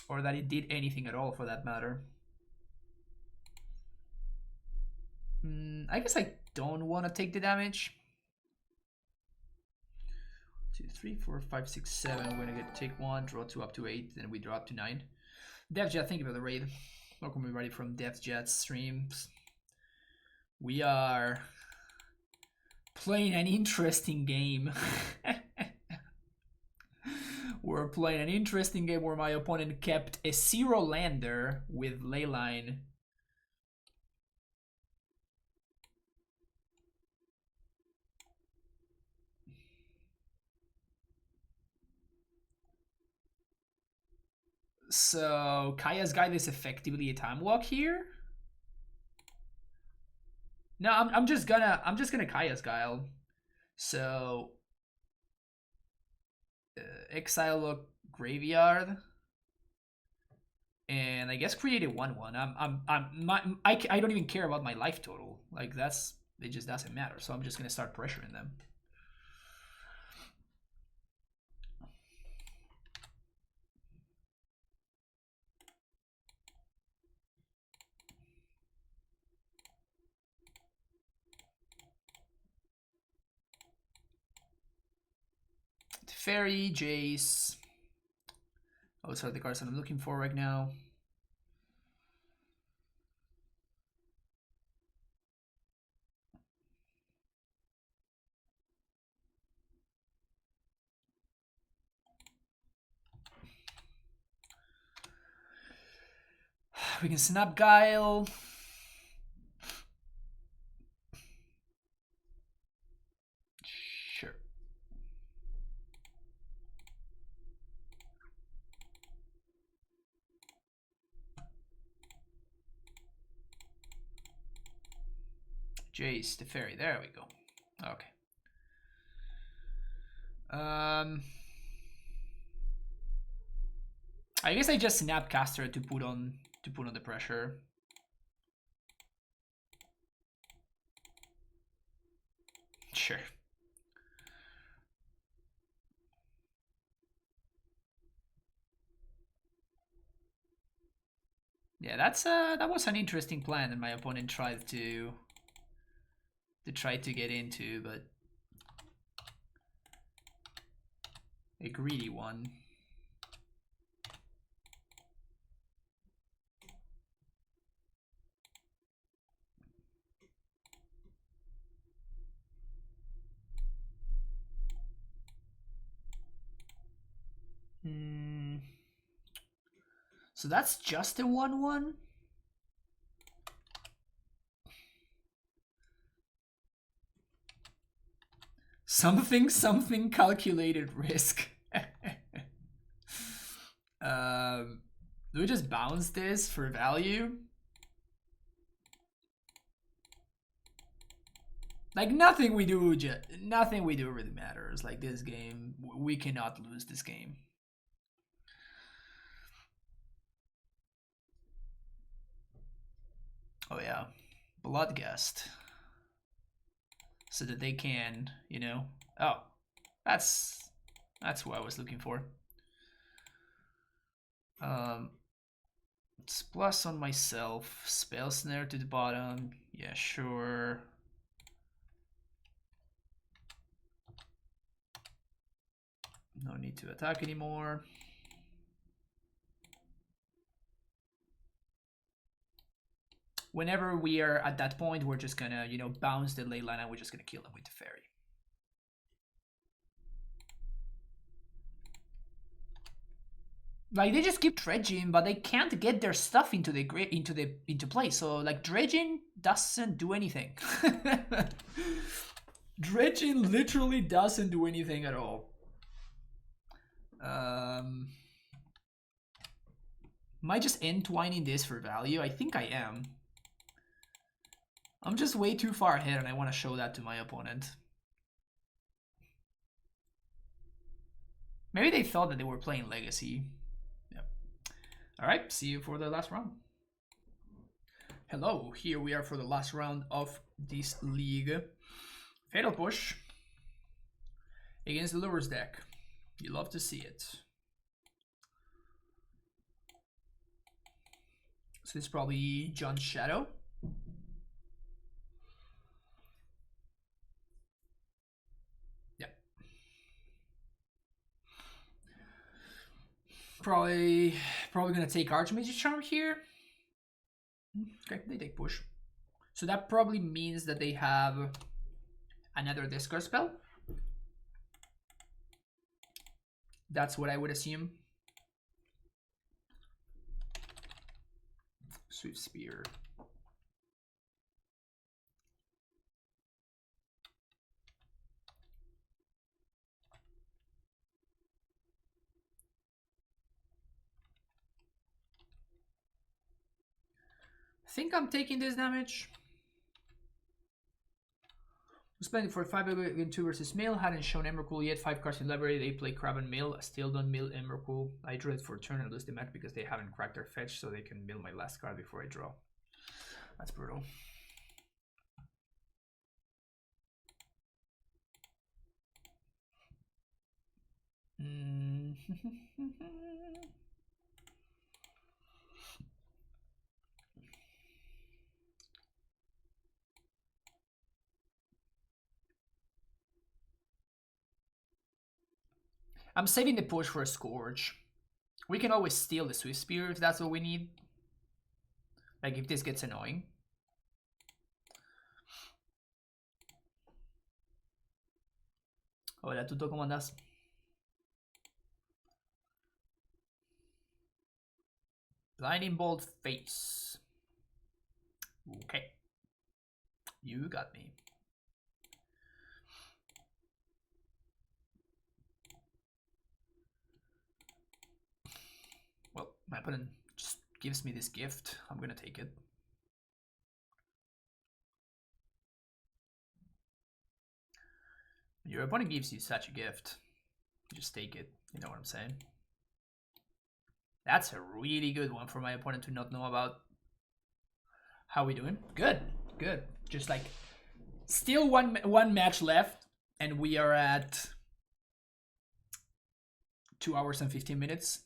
Or that it did anything at all for that matter. I guess I don't want to take the damage. 2, 3, 4, 5, 6, 7. We're gonna take 1, draw 2 up to 8, then we draw up to 9. DevJet, thank you for the raid. Welcome everybody from DevJet streams. We are playing an interesting game. We're playing an interesting game where my opponent kept a 0 lander with Leyline. So Kaya's Guide is effectively a time walk here. No, I'm just gonna Kaya's Guile. So exile a graveyard, and I guess create a 1/1. I don't even care about my life total. Like it just doesn't matter. So I'm just gonna start pressuring them. Fairy, Jace. Those are the cards that I'm looking for right now. We can snap Guile. Sure. Jace, the fairy. There we go. Okay. I guess I just snap caster to put on the pressure. Sure. Yeah, that was an interesting plan that my opponent tried to get into, but a greedy one. So that's just a 1/1. Something calculated risk. Do we just bounce this for value? Like nothing we do really matters. Like this game, we cannot lose this game. Oh yeah, Bloodgust, so that they can, you know. Oh, that's what I was looking for. It's plus on myself. Spell snare to the bottom. Yeah, sure. No need to attack anymore. Whenever we are at that point, we're just gonna, you know, bounce the ley line and we're just gonna kill them with the fairy. Like they just keep dredging, but they can't get their stuff into play. So like dredging doesn't do anything. Dredging literally doesn't do anything at all. Am I just entwining this for value? I think I am. I'm just way too far ahead and I want to show that to my opponent. Maybe they thought that they were playing Legacy. Yep. Alright, see you for the last round. Hello, here we are for the last round of this league. Fatal Push against the Lurrus deck. You love to see it. So this is probably John's Shadow. Yeah. Probably gonna take Archmage's Charm here. Okay, they take push. So that probably means that they have another discard spell. That's what I would assume. Swift Spear. I think I'm taking this damage. Spending for 5 against 2 versus Mill. Hadn't shown Emrakul yet. 5 cards in library. They play Crab and Mill. Still don't mill Emrakul. I drew it for turn and lose the match because they haven't cracked their fetch, so they can mill my last card before I draw. That's brutal. I'm saving the push for a Scourge. We can always steal the Swift Spear if that's what we need. Like if this gets annoying. Hola, Tuto, ¿cómo andas? Blinding Bolt face. Okay. You got me. Well, my opponent just gives me this gift. I'm gonna take it. Your opponent gives you such a gift. You just take it. You know what I'm saying? That's a really good one for my opponent to not know about. How we doing? Good, good. Just like still one match left, and we are at 2 hours and 15 minutes.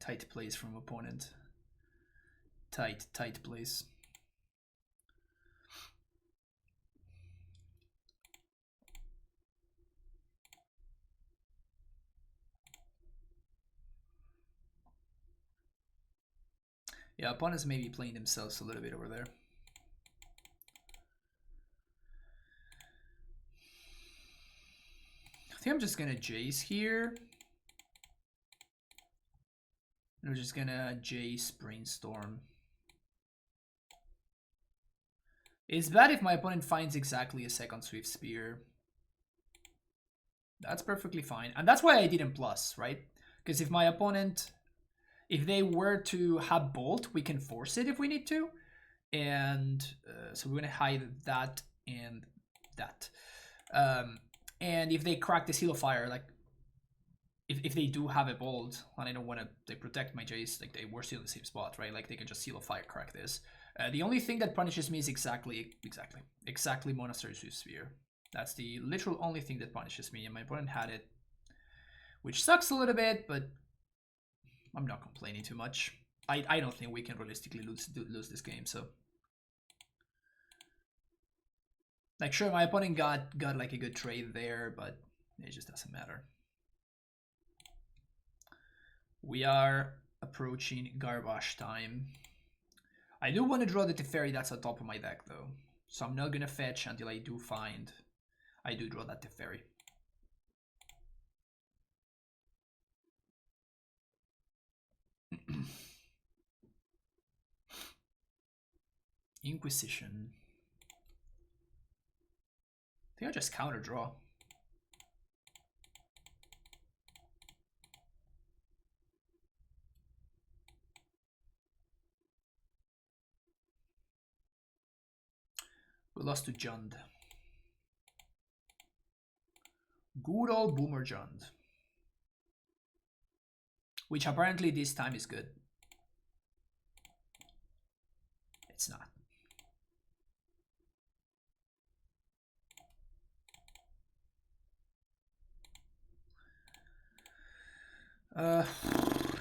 Tight plays from opponent. Tight plays. Yeah, opponents may be playing themselves a little bit over there. I think I'm just gonna Jace here. And we're just gonna Jace Brainstorm. It's bad if my opponent finds exactly a second Swift Spear. That's perfectly fine. And that's why I didn't plus, right? Because if my opponent, if they were to have Bolt, we can force it if we need to. And so we're going to hide that and that. And if they crack the Seal of Fire, like, if they do have a Bolt, and I don't want to, they protect my Jace, like, we're still in the same spot, right? Like, they can just Seal of Fire crack this. The only thing that punishes me is exactly Monastery Swift Sphere. That's the literal only thing that punishes me, and my opponent had it, which sucks a little bit, but I'm not complaining too much. I don't think we can realistically lose this game, so. Like, sure, my opponent got like a good trade there, but it just doesn't matter. We are approaching garbage time. I do want to draw the Teferi that's on top of my deck, though. So I'm not going to fetch until I do find... I do draw that Teferi. Inquisition. I think I'll just counter draw. We lost to Jund. Good old Boomer Jund. Which apparently this time is good. It's not.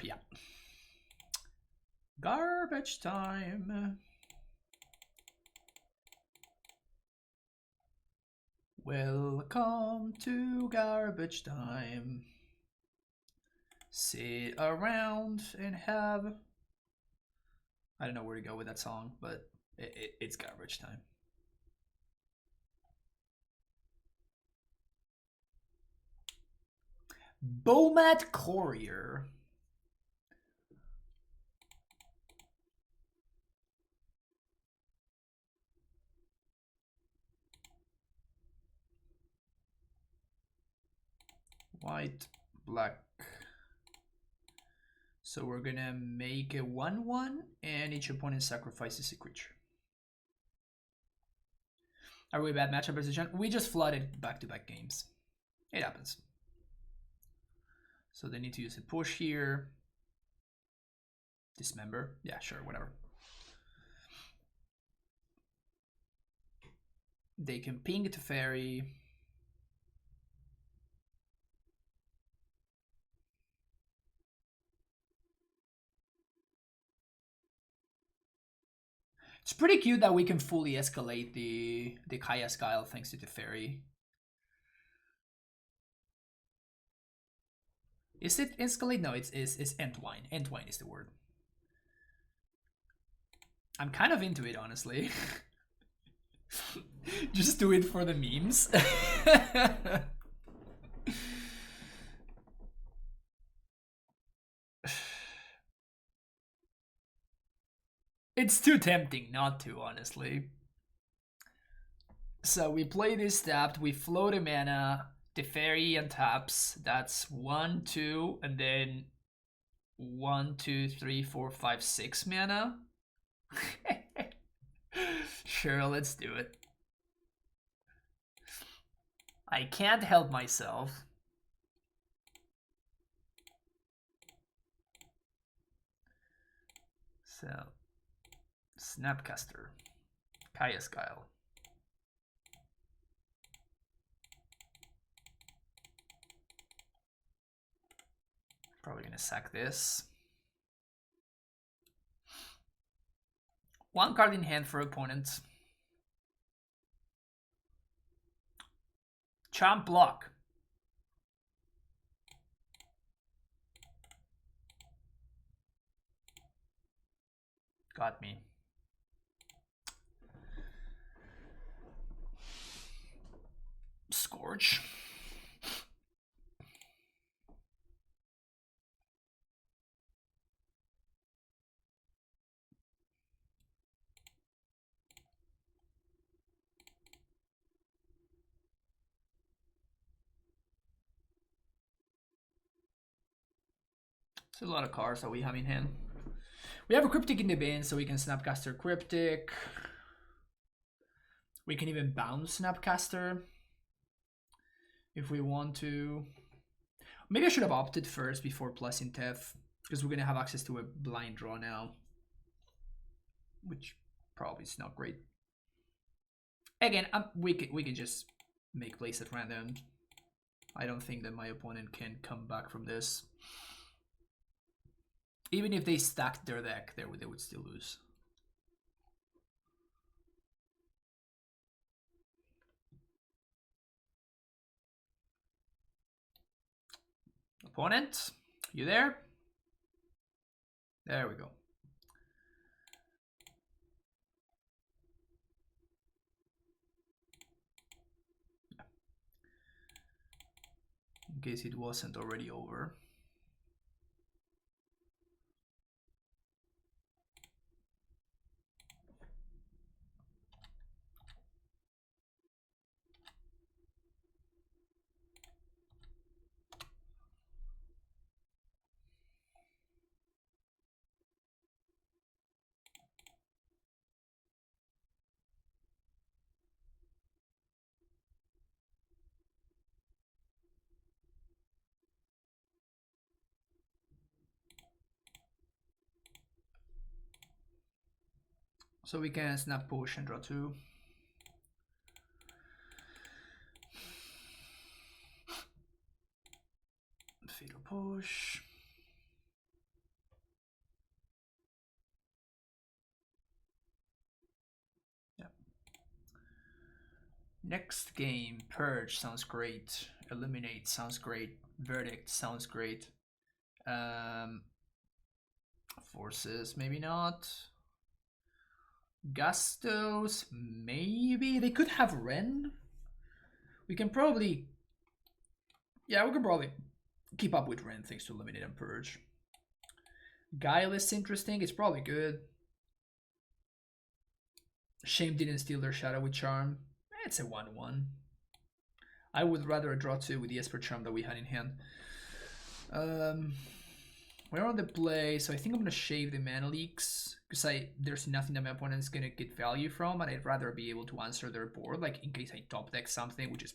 Yeah. Garbage time. Welcome to garbage time. Sit around and have... I don't know where to go with that song, but it's garbage time. Bomat Courier. White, black. So we're gonna make a 1/1 and each opponent sacrifices a creature. Are we a bad matchup position? We just flooded back-to-back games. It happens. So they need to use a push here. Dismember. Yeah, sure, whatever. They can ping it to Fairy. It's pretty cute that we can fully escalate the Kaya Skyle thanks to the Fairy. Is it escalate? No, it's entwine. Entwine is the word. I'm kind of into it, honestly. Just do it for the memes. It's too tempting not to, honestly. So we play this tapped, we float a mana, Teferi and taps. That's 1, 2, and then 1, 2, 3, 4, 5, 6 mana. Sure, let's do it. I can't help myself. So, Snapcaster, Kaya Skyle. Probably gonna sack this. One card in hand for opponent. Charm block. Got me. Scourge. It's a lot of cards that we have in hand. We have a Cryptic in the bin, so we can Snapcaster Cryptic. We can even bounce Snapcaster if we want to. Maybe I should have opted first before plussing Tef, because we're going to have access to a blind draw now, which probably is not great. Again, we can just make plays at random. I don't think that my opponent can come back from this. Even if they stacked their deck, they would still lose. Opponent, you there? There we go. Yeah. In case it wasn't already over. So we can snap push and draw 2. Fatal push. Yep. Next game, Purge sounds great. Eliminate sounds great. Verdict sounds great. Forces, maybe not. Gustos, maybe. They could have Ren. We can probably... Yeah, we can probably keep up with Ren thanks to Eliminate and Purge. Guileless, interesting. It's probably good. Shame didn't steal their Shadow with Charm. It's a 1-1. I would rather draw 2 with the Esper Charm that we had in hand. We're on the play, so I think I'm gonna shave the mana leaks because there's nothing that my opponent's gonna get value from, and I'd rather be able to answer their board, like in case I top deck something, which is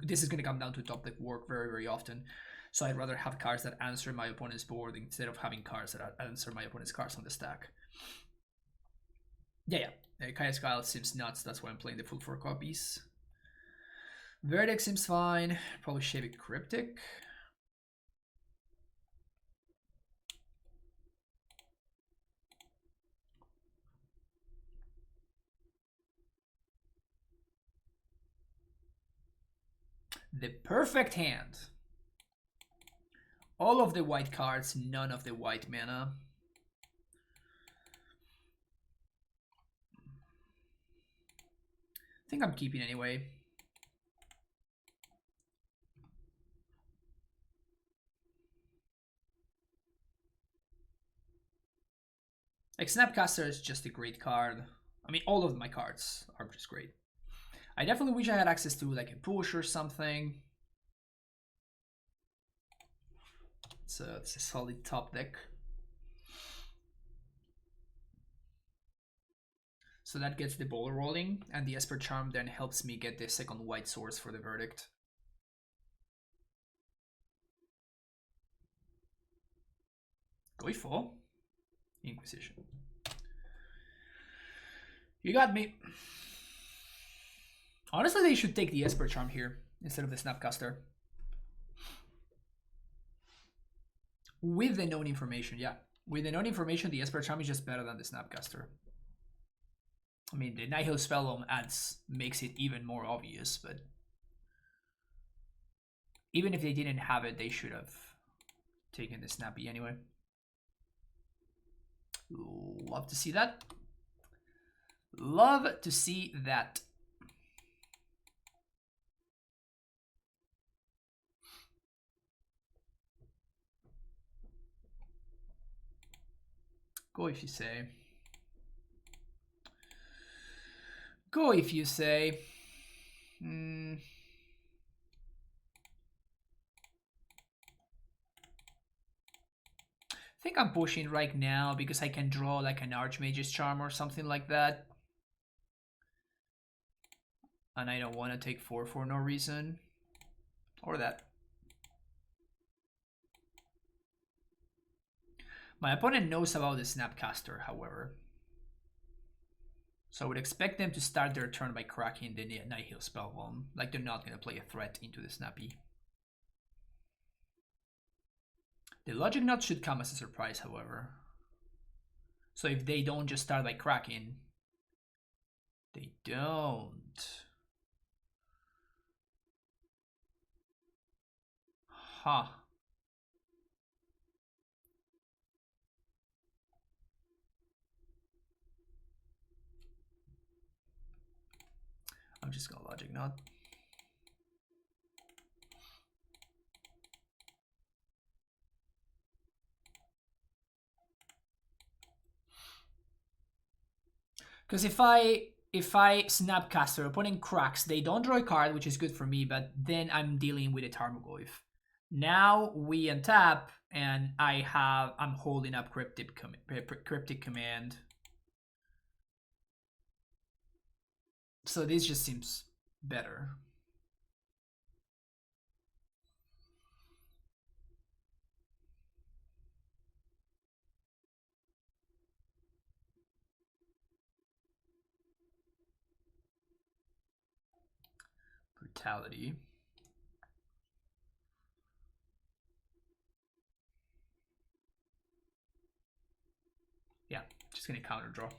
this is gonna come down to top deck work very often. So I'd rather have cards that answer my opponent's board instead of having cards that answer my opponent's cards on the stack. Yeah. Kaya's Guile seems nuts, that's why I'm playing the full 4 copies. Verdict seems fine. Probably shave it Cryptic. The perfect hand. All of the white cards, none of the white mana. I think I'm keeping anyway. Like Snapcaster is just a great card. I mean, all of my cards are just great. I definitely wish I had access to like a push or something. It's a solid top deck. So that gets the ball rolling, and the Esper Charm then helps me get the second white source for the Verdict. Goifo. Inquisition. You got me. Honestly, they should take the Esper Charm here instead of the Snapcaster. With the known information, yeah. With the known information, the Esper Charm is just better than the Snapcaster. I mean, the Nihil Spellbomb makes it even more obvious, but even if they didn't have it, they should have taken the Snappy anyway. Love to see that. Love to see that. Go if you say. Go if you say. I think I'm pushing right now because I can draw like an Archmage's Charm or something like that. And I don't want to take 4 for no reason. Or that. My opponent knows about the Snapcaster, however. So I would expect them to start their turn by cracking the Nihil Spellbomb. Like they're not going to play a threat into the Snappy. The Logic Knot should come as a surprise, however. So if they don't just start by cracking, they don't. Huh. I'm just gonna Logic Knot. Because if I Snapcaster, opponent cracks, they don't draw a card, which is good for me, but then I'm dealing with a Tarmogoyf. Now we untap, and I'm holding up Cryptic Command. So this just seems better. Brutality. Yeah, just gonna counter draw.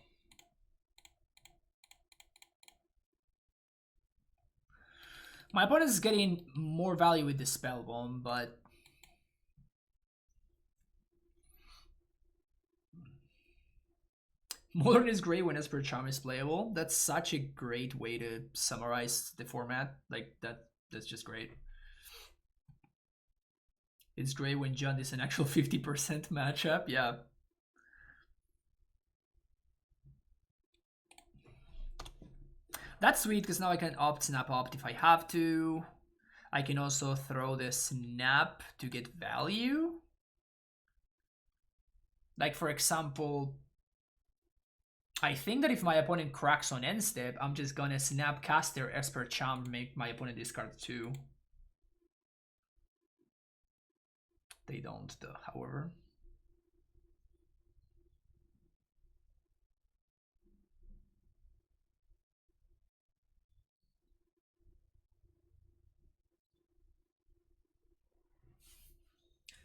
My opponent is getting more value with the Spellbomb, but Modern is great when Esper Charm is playable. That's such a great way to summarize the format. Like that's just great. It's great when Jund is an actual 50% matchup. Yeah. That's sweet because now I can snap opt if I have to. I can also throw the snap to get value. Like for example, I think that if my opponent cracks on end step, I'm just gonna snap cast their Esper Charm, make my opponent discard 2. They don't though, however.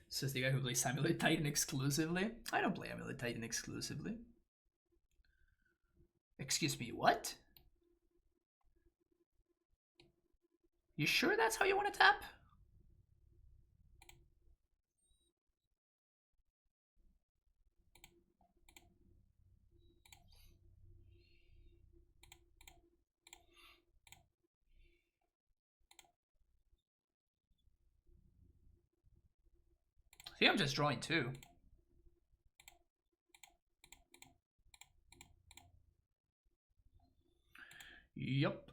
Says the guy who plays Amulet Titan exclusively. I don't play Amulet Titan exclusively. Excuse me, what? You sure that's how you want to tap? See, I'm just drawing 2. Yup.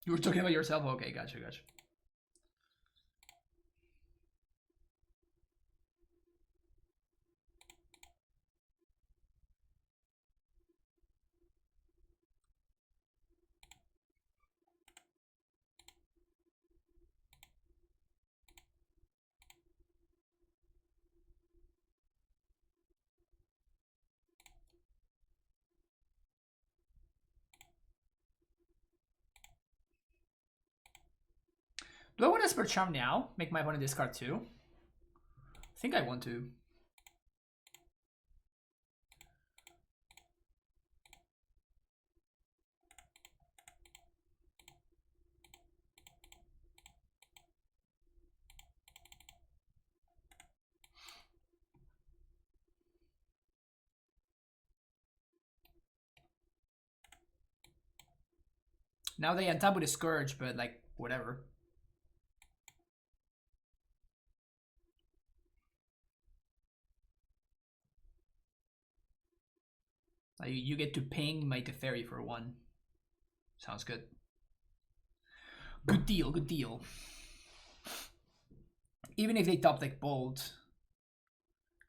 You were talking about yourself? Okay, gotcha. Do I want to Esper Charm now? Make my opponent discard 2? I think I want to. Now they untap with a Scourge, but like, whatever. You get to ping my Teferi for 1. Sounds good. Good deal, good deal. Even if they top deck Bolt,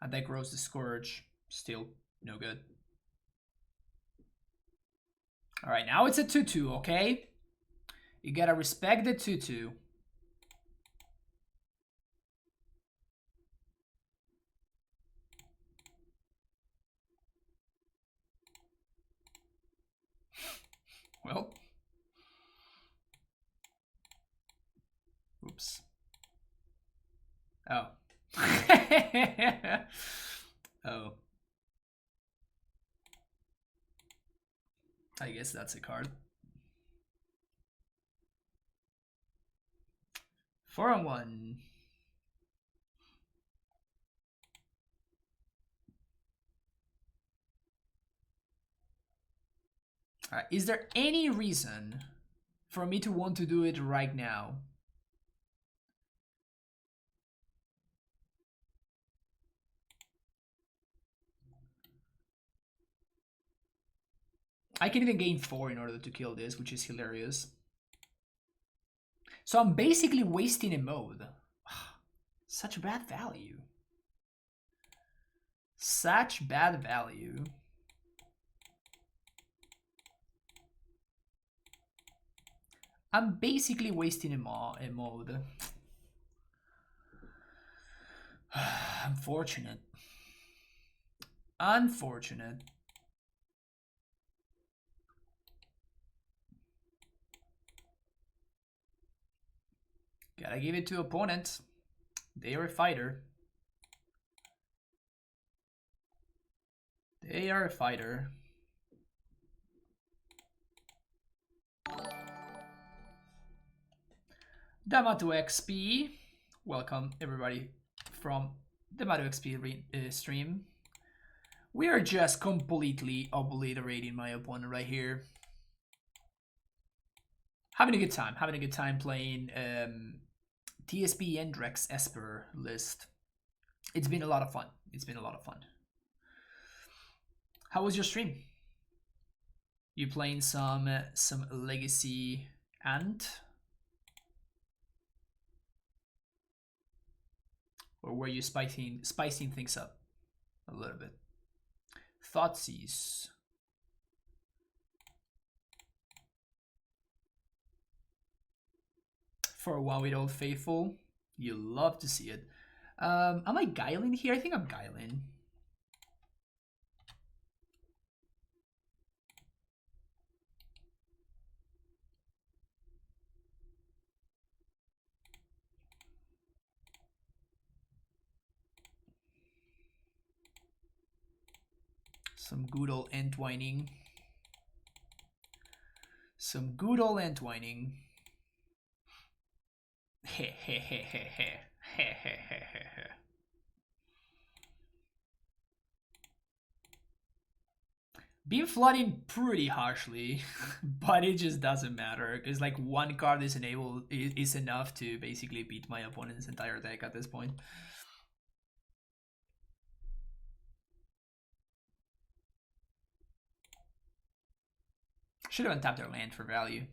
and deck grows the Scourge, still no good. Alright, now it's a 2-2, okay? You gotta respect the 2-2. Well. Oops. Oh. Oh. I guess that's a card. 4-1. Alright, is there any reason for me to want to do it right now? I can even gain 4 in order to kill this, which is hilarious. So I'm basically wasting a mode. Such bad value. Such bad value. I'm basically wasting a mode. Unfortunate. Unfortunate. Gotta give it to opponent. They are a fighter. They are a fighter. Damato XP. Welcome everybody from the Damato XP stream. We are just completely obliterating my opponent right here. Having a good time playing TSP Endrex Esper list. It's been a lot of fun. How was your stream? You playing some Legacy Ant? Or were you spicing things up a little bit? Thoughtseize. For one with Old Faithful, you love to see it. Am I Guiling here? I think I'm Guiling. Some good old entwining. Some good old entwining. Heh heh heh heh heh heh heh heh heh. Been flooding pretty harshly, but it just doesn't matter because like one card is enough to basically beat my opponent's entire deck at this point. Should have untapped their land for value.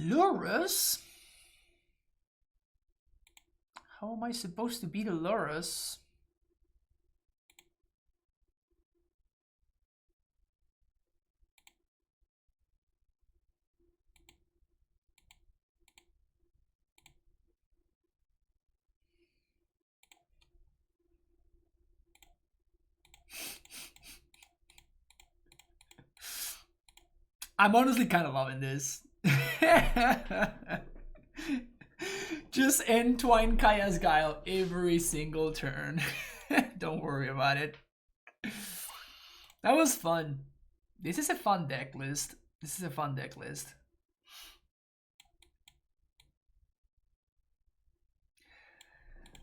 Lurrus? How am I supposed to beat a Lurrus? I'm honestly kind of loving this. Just entwine Kaya's Guile every single turn. Don't worry about it. That was fun. This is a fun deck list. This is a fun deck list.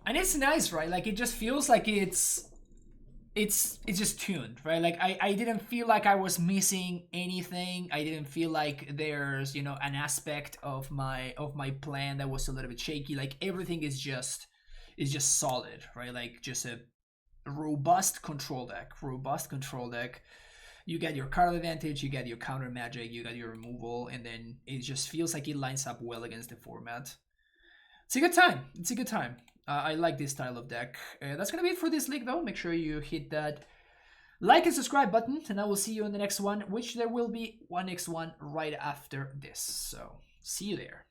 And it's nice, right? Like, it just feels like it's just tuned, right? Like, I didn't feel like I was missing anything. I didn't feel like there's, you know, an aspect of my plan that was a little bit shaky. Like, everything is just solid, right? Like, just a robust control deck. You get your card advantage, you get your counter magic, you got your removal, and then it just feels like it lines up well against the format. It's a good time. It's a good time. I like this style of deck. That's gonna be it for this league, though. Make sure you hit that like and subscribe button, and I will see you in the next one, which there will be one next one right after this. So see you there.